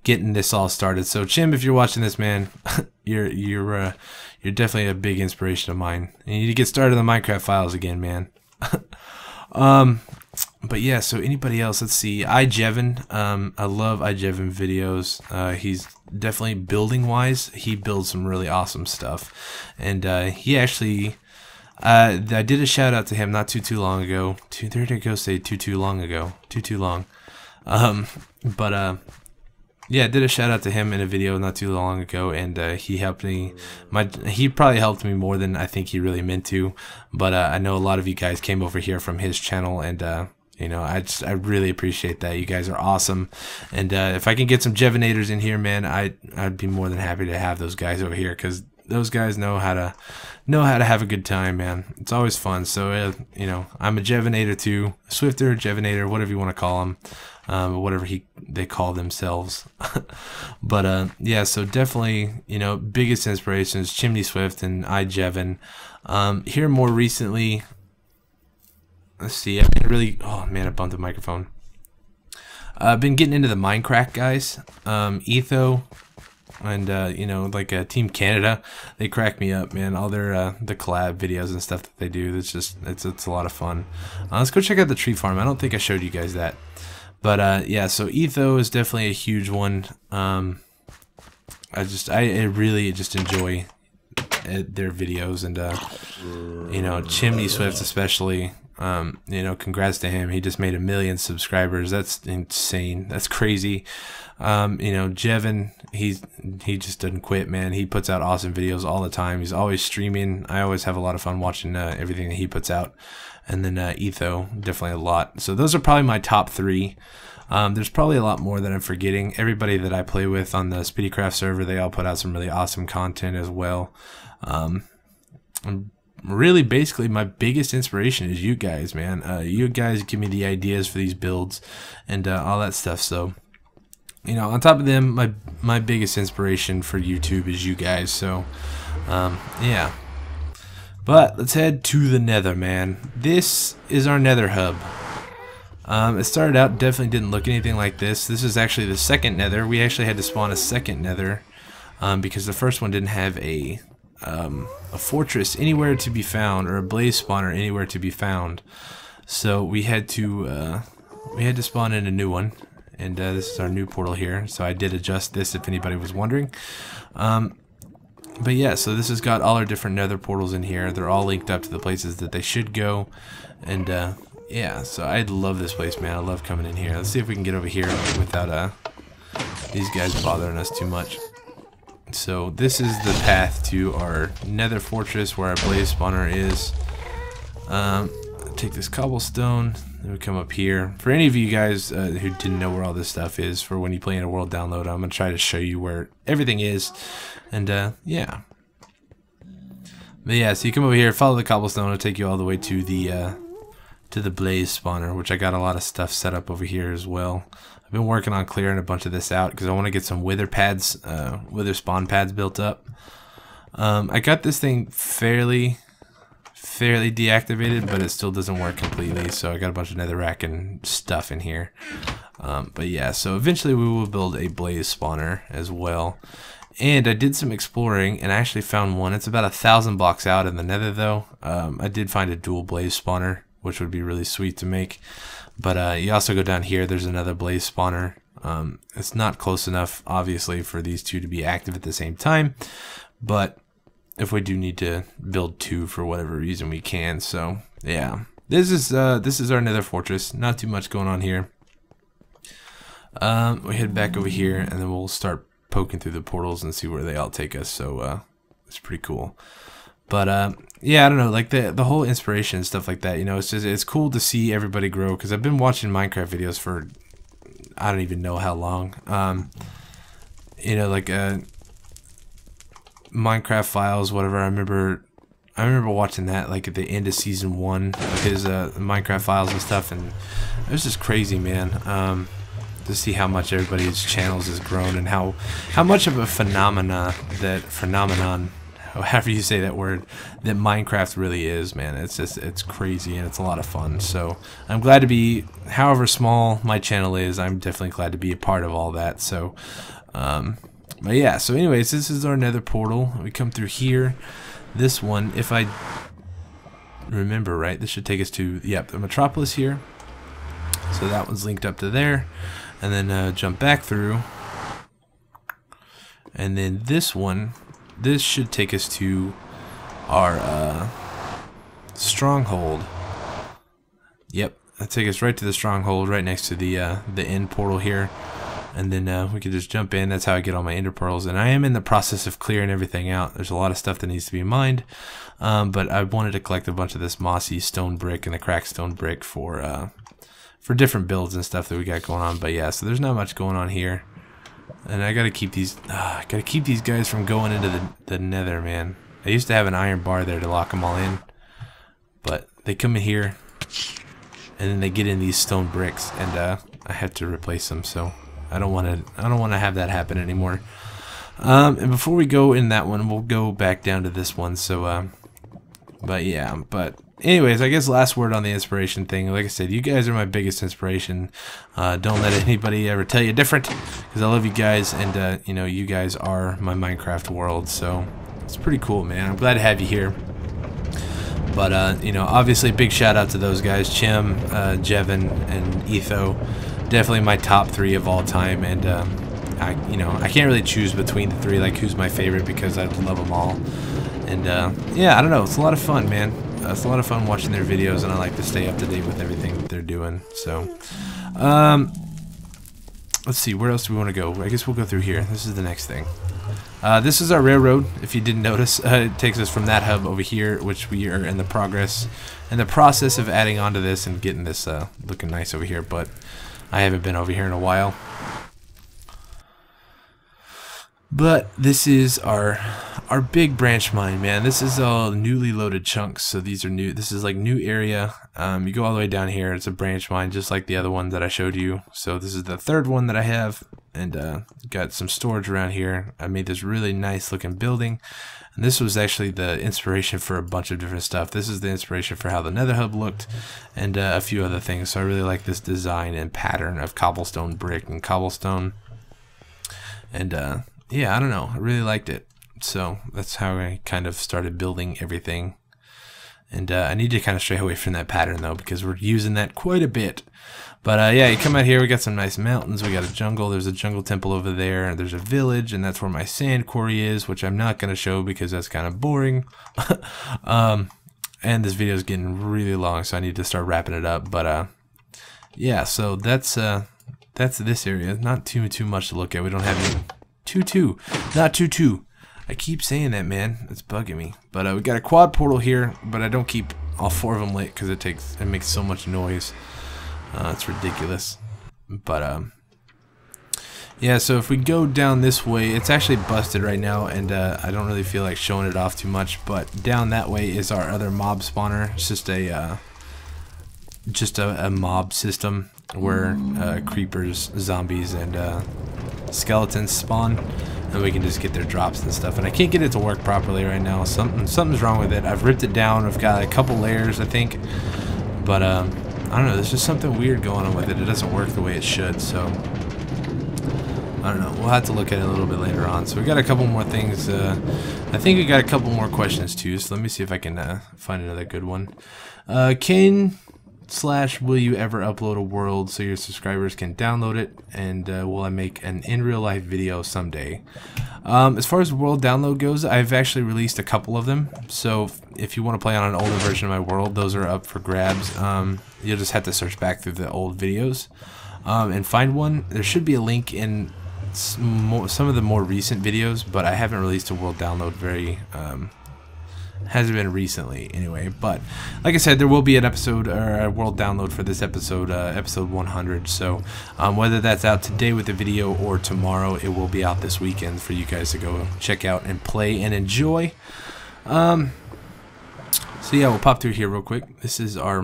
A: getting this all started. So Chim, if you're watching this, man, you're definitely a big inspiration of mine. You need to get started on the Minecraft files again, man. But yeah, so anybody else, let's see. iJevin, I love iJevin videos. He's definitely, building wise, he builds some really awesome stuff, and he actually, I did a shout out to him not too long ago. There to go say too long ago, too long. But yeah, I did a shout out to him in a video not too long ago, and he helped me. He probably helped me more than I think he really meant to. But I know a lot of you guys came over here from his channel, and you know, I really appreciate that. You guys are awesome, and if I can get some Jevinators in here, man, I'd be more than happy to have those guys over here, because those guys know how to have a good time, man. It's always fun. So you know, I'm a Jevinator too, Swifter, Jevinator, whatever you want to call them. Whatever they call themselves. But yeah, so definitely, you know, biggest inspirations, Chimney Swift and iJevin. Here more recently, let's see, I've been really, oh man, I bumped the microphone. I've been getting into the Minecraft guys, Etho, and you know, like Team Canada. They crack me up, man. All their the collab videos and stuff that they do, it's just, it's a lot of fun. Let's go check out the tree farm. I don't think I showed you guys that. But yeah, so Etho is definitely a huge one. I really just enjoy their videos, and you know, Chimney Swift especially. You know, congrats to him. He just made 1 million subscribers. That's insane. That's crazy. You know, Jevin, he just doesn't quit, man. He puts out awesome videos all the time. He's always streaming. I always have a lot of fun watching everything that he puts out. And then Etho, definitely a lot. So those are probably my top 3. There's probably a lot more that I'm forgetting. Everybody that I play with on the SpeedyCraft server, they all put out some really awesome content as well. Really, basically, my biggest inspiration is you guys, man. You guys give me the ideas for these builds and all that stuff. So, you know, on top of them, my biggest inspiration for YouTube is you guys. So, yeah. But let's head to the Nether, man. This is our Nether hub. It started out, definitely didn't look anything like this. This is actually the second Nether. We actually had to spawn a second Nether because the first one didn't have a fortress anywhere to be found, or a blaze spawner anywhere to be found. So we had to spawn in a new one, and this is our new portal here. So I did adjust this if anybody was wondering. But yeah, so this has got all our different Nether portals in here. They're all linked up to the places that they should go, and yeah, so I love this place, man. I love coming in here. Let's see if we can get over here without these guys bothering us too much. So this is the path to our Nether fortress where our blaze spawner is. Take this cobblestone, then we come up here. For any of you guys who didn't know where all this stuff is, for when you play in a world download, I'm gonna try to show you where everything is. And yeah. But yeah, so you come over here, follow the cobblestone, it'll take you all the way to the blaze spawner, which I got a lot of stuff set up over here as well. I've been working on clearing a bunch of this out because I want to get some wither pads, wither spawn pads built up. I got this thing fairly deactivated, but it still doesn't work completely, so I got a bunch of netherrack and stuff in here. But yeah, so eventually we will build a blaze spawner as well. And I did some exploring and I actually found one. It's about 1,000 blocks out in the nether though. I did find a dual blaze spawner which would be really sweet to make. But you also go down here, there's another blaze spawner. It's not close enough, obviously, for these two to be active at the same time, but if we do need to build two for whatever reason, we can. So yeah, this is our nether fortress. Not too much going on here. We head back over here, and then we'll start poking through the portals and see where they all take us. So it's pretty cool. But yeah, I don't know, like the whole inspiration and stuff like that, you know, it's cool to see everybody grow, because I've been watching Minecraft videos for I don't even know how long. You know, like Minecraft Files, whatever. I remember watching that like at the end of season 1 of his Minecraft Files and stuff, and it was just crazy, man. To see how much everybody's channels has grown, and how much of a phenomenon, however you say that word, that Minecraft really is, man. It's crazy, and it's a lot of fun. So I'm glad to be, however small my channel is, I'm definitely glad to be a part of all that. So but yeah, so anyways, this is our nether portal. We come through here. This one, if I remember right, this should take us to, yep, the Metropolis here. So that one's linked up to there. And then jump back through. And then this one, this should take us to our stronghold. Yep, that'll take us right to the stronghold, right next to the end portal here. And then we can just jump in. That's how I get all my ender pearls. And I am in the process of clearing everything out. There's a lot of stuff that needs to be mined. But I wanted to collect a bunch of this mossy stone brick and the cracked stone brick for different builds and stuff that we got going on. But yeah, so there's not much going on here. And I gotta keep these guys from going into the nether, man. I used to have an iron bar there to lock them all in. But they come in here, and then they get in these stone bricks, and I have to replace them. So I don't want to have that happen anymore. And before we go in that one, we'll go back down to this one. So but yeah, but anyways, I guess last word on the inspiration thing. Like I said, you guys are my biggest inspiration. Don't let anybody ever tell you different, because I love you guys, and you know, you guys are my Minecraft world. So it's pretty cool, man. I'm glad to have you here. But you know, obviously, big shout out to those guys, Chim, Jevin, and Etho. Definitely my top 3 of all time, and I can't really choose between the 3, like who's my favorite, because I love them all. And yeah, I don't know, it's a lot of fun, man. It's a lot of fun watching their videos, and I like to stay up to date with everything that they're doing. So let's see, where else do we want to go? I guess we'll go through here. This is the next thing. This is our railroad, if you didn't notice. It takes us from that hub over here, which we are in the process of adding onto this and getting this looking nice over here, but I haven't been over here in a while. But this is our big branch mine, man. This is all newly loaded chunks, so these are new. This is like new area. You go all the way down here. It's a branch mine, just like the other one that I showed you. So this is the 3rd one that I have, and got some storage around here. I made this really nice looking building, and this was actually the inspiration for a bunch of different stuff. This is the inspiration for how the nether hub looked, and a few other things. So I really like this design and pattern of cobblestone brick and cobblestone, and yeah, I don't know, I really liked it. So that's how I kind of started building everything. And I need to kind of stray away from that pattern, though, because we're using that quite a bit. But yeah, you come out here, we got some nice mountains, we got a jungle, there's a jungle temple over there, and there's a village, and that's where my sand quarry is, which I'm not going to show because that's kind of boring. And this video is getting really long, so I need to start wrapping it up. But yeah, so that's this area. Not too much to look at. We don't have any not 2-2. I keep saying that, man. It's bugging me. But we got a quad portal here, but I don't keep all 4 of them lit because it makes so much noise. It's ridiculous. But yeah, so if we go down this way, it's actually busted right now, and I don't really feel like showing it off too much. But down that way is our other mob spawner. It's just a mob system where creepers, zombies, and skeletons spawn, and we can just get their drops and stuff. And I can't get it to work properly right now. Something's wrong with it. I've ripped it down. I've got a couple layers, I think, but I don't know. There's just something weird going on with it. It doesn't work the way it should. So I don't know. We'll have to look at it a little bit later on. So we got a couple more things. I think we got a couple more questions too. So let me see if I can find another good one. Can / will you ever upload a world so your subscribers can download it, and will I make an in real life video someday? As far as world download goes, I've actually released a couple of them, so if you want to play on an older version of my world, those are up for grabs. You'll just have to search back through the old videos and find one. There should be a link in some of the more recent videos, but I haven't released a world download hasn't been recently anyway. But like I said, there will be an episode or a world download for this episode, episode 100. So whether that's out today with the video or tomorrow, it will be out this weekend for you guys to go check out and play and enjoy. So yeah, we'll pop through here real quick. This is our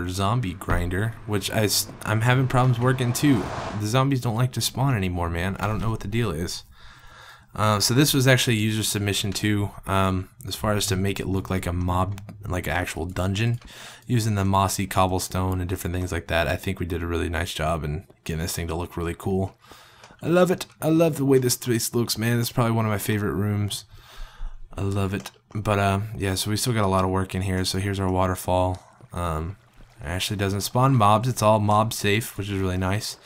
A: zombie grinder, which I'm having problems working too. The zombies don't like to spawn anymore, man. I don't know what the deal is. So this was actually a user submission too, as far as to make it look like a mob, like an actual dungeon, using the mossy cobblestone and different things like that. I think we did a really nice job in getting this thing to look really cool. I love it. I love the way this place looks, man. It's probably one of my favorite rooms. I love it. But yeah, so we still got a lot of work in here. So here's our waterfall. It actually doesn't spawn mobs. It's all mob safe, which is really nice.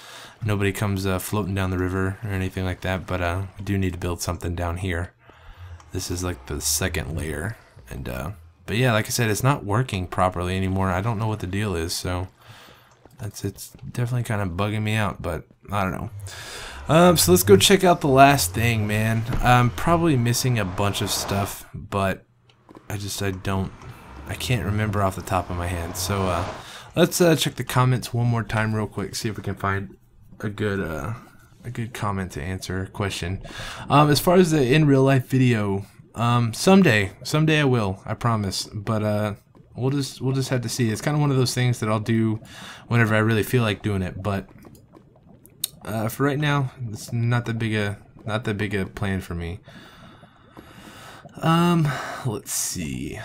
A: Nobody comes floating down the river or anything like that. But we do need to build something down here. This is like the second layer. And but yeah, like I said, it's not working properly anymore. I don't know what the deal is. So it's definitely kind of bugging me out. But I don't know. So let's go check out the last thing, man. I'm probably missing a bunch of stuff, but I can't remember off the top of my head. So let's check the comments one more time real quick, see if we can find a good comment to answer a question. As far as the in real life video, someday I will, I promise. But we'll just have to see. It's kind of one of those things that I'll do whenever I really feel like doing it, but for right now, it's not that big a plan for me. Let's see.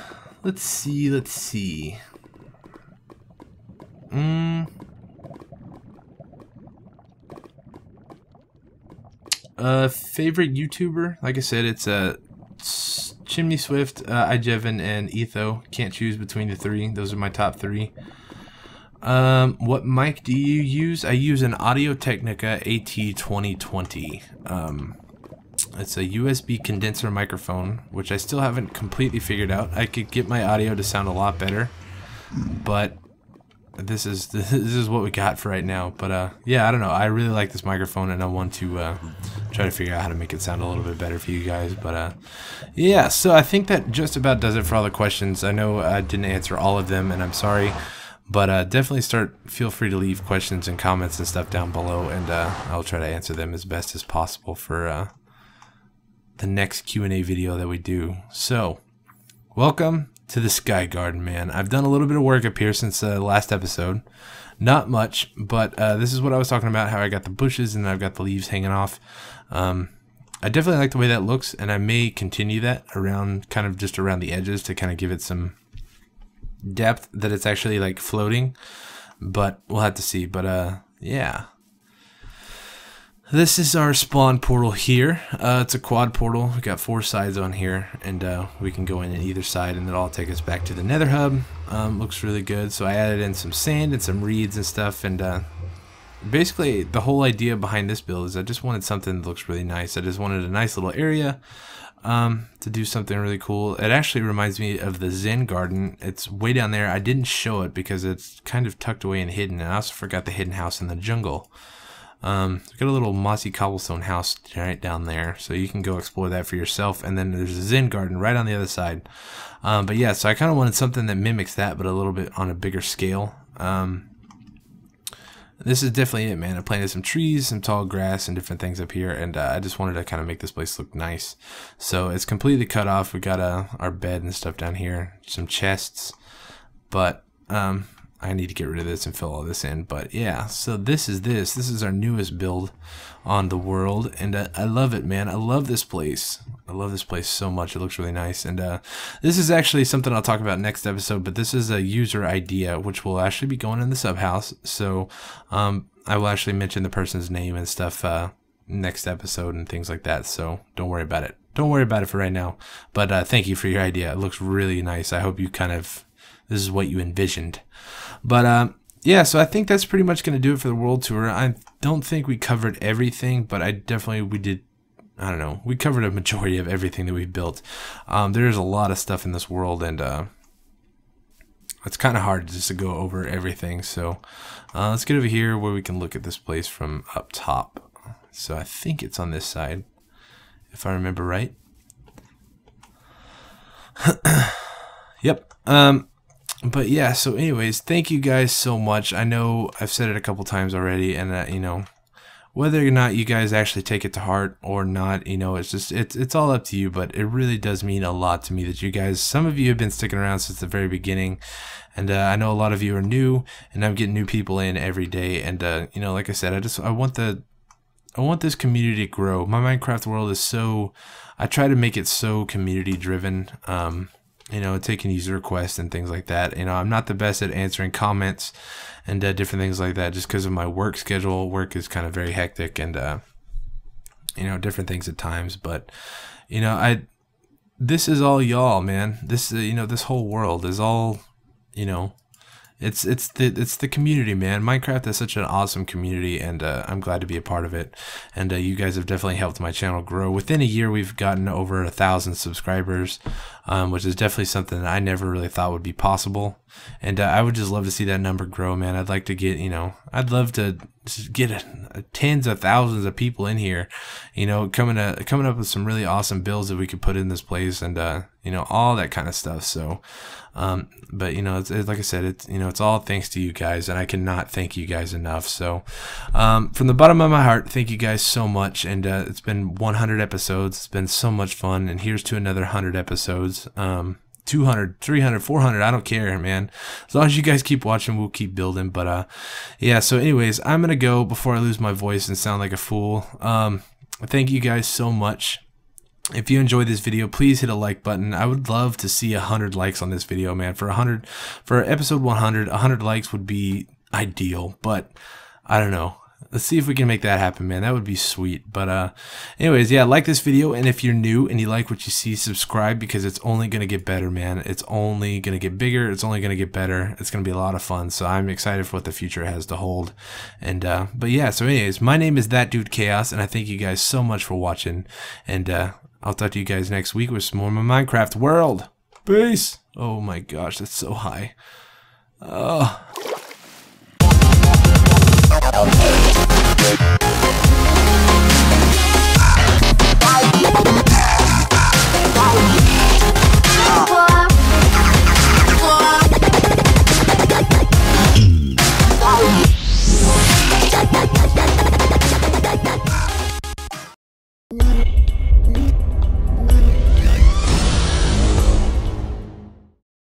A: Favorite YouTuber? Like I said, it's Chimney Swift, iJevin, and Etho. Can't choose between the three. Those are my top three. What mic do you use? I use an Audio-Technica AT2020. It's a USB condenser microphone, which I still haven't completely figured out. I could get my audio to sound a lot better, but this is what we got for right now. But yeah, I don't know. I really like this microphone, and I want to try to figure out how to make it sound a little bit better for you guys. But yeah, so I think that just about does it for all the questions. I know I didn't answer all of them, and I'm sorry. But definitely feel free to leave questions and comments and stuff down below, and I'll try to answer them as best as possible for the next Q&A video that we do. So, welcome to the Sky Garden, man. I've done a little bit of work up here since the last episode. Not much, but this is what I was talking about, how I got the bushes and I've got the leaves hanging off. I definitely like the way that looks, and I may continue that around, kind of just around the edges to kind of give it some depth that it's actually like floating, but we'll have to see. But yeah, this is our spawn portal here. It's a quad portal. We got 4 sides on here, and we can go in either side, and it'll all take us back to the nether hub. Looks really good. So I added in some sand and some reeds and stuff, and basically the whole idea behind this build is I just wanted something that looks really nice. I just wanted a nice little area to do something really cool. It actually reminds me of the Zen garden. It's way down there. I didn't show it because it's kind of tucked away and hidden, and I also forgot the hidden house in the jungle. We've got a little mossy cobblestone house right down there, so you can go explore that for yourself, and then there's a Zen garden right on the other side. But yeah, so I kind of wanted something that mimics that, but a little bit on a bigger scale. This is definitely it, man. I planted some trees, some tall grass, and different things up here, and I just wanted to kind of make this place look nice. So it's completely cut off. We got our bed and stuff down here, some chests, but I need to get rid of this and fill all this in. But yeah, so this is our newest build on the world, and I love it, man. I love this place. I love this place so much. It looks really nice, and this is actually something I'll talk about next episode, but this is a user idea which will actually be going in the sub house. So I will actually mention the person's name and stuff next episode and things like that, so don't worry about it. Don't worry about it for right now, but thank you for your idea. It looks really nice. I hope you this is what you envisioned. But yeah, so I think that's pretty much going to do it for the world tour. I don't think we covered everything, but we did. I don't know. We covered a majority of everything that we've built. There's a lot of stuff in this world, and it's kind of hard just to go over everything. So let's get over here where we can look at this place from up top. So I think it's on this side, if I remember right. Yep. But yeah, so anyways, thank you guys so much. I know I've said it a couple times already, and you know, whether or not you guys actually take it to heart or not, you know, it's all up to you, but it really does mean a lot to me that you guys, some of you have been sticking around since the very beginning, and I know a lot of you are new, and I'm getting new people in every day, and you know, like I said, I want this community to grow. My Minecraft world is so, I try to make it so community driven. You know, taking user requests and things like that. You know, I'm not the best at answering comments and different things like that, just because of my work schedule. Work is kind of very hectic, and you know, different things at times. But you know, this is all y'all, man. This you know, this whole world is all, you know, it's the community, man. Minecraft is such an awesome community, and I'm glad to be a part of it. And you guys have definitely helped my channel grow. Within a year, we've gotten over 1,000 subscribers, which is definitely something that I never really thought would be possible. And I would just love to see that number grow, man. I'd like to get, you know, I'd love to get tens of thousands of people in here, you know, coming up with some really awesome builds that we could put in this place, and you know, all that kind of stuff. So but you know, it's like I said, it's, you know, it's all thanks to you guys, and I cannot thank you guys enough. So from the bottom of my heart, thank you guys so much. And it's been 100 episodes. It's been so much fun, and here's to another 100 episodes. 200, 300, 400, I don't care, man. As long as you guys keep watching, we'll keep building. But yeah, so anyways, I'm gonna go before I lose my voice and sound like a fool. Thank you guys so much. If you enjoyed this video, please hit a like button. I would love to see 100 likes on this video, man. For episode 100 likes would be ideal, but I don't know. Let's see if we can make that happen, man. That would be sweet. But anyways, yeah, like this video, and if you're new and you like what you see, subscribe, because it's only going to get better, man. It's only going to get bigger. It's only going to get better. It's going to be a lot of fun. So I'm excited for what the future has to hold. And but yeah, so anyways, my name is That Dude Chaos, and I thank you guys so much for watching. And I'll talk to you guys next week with some more of my Minecraft world. Peace. Oh my gosh, that's so high.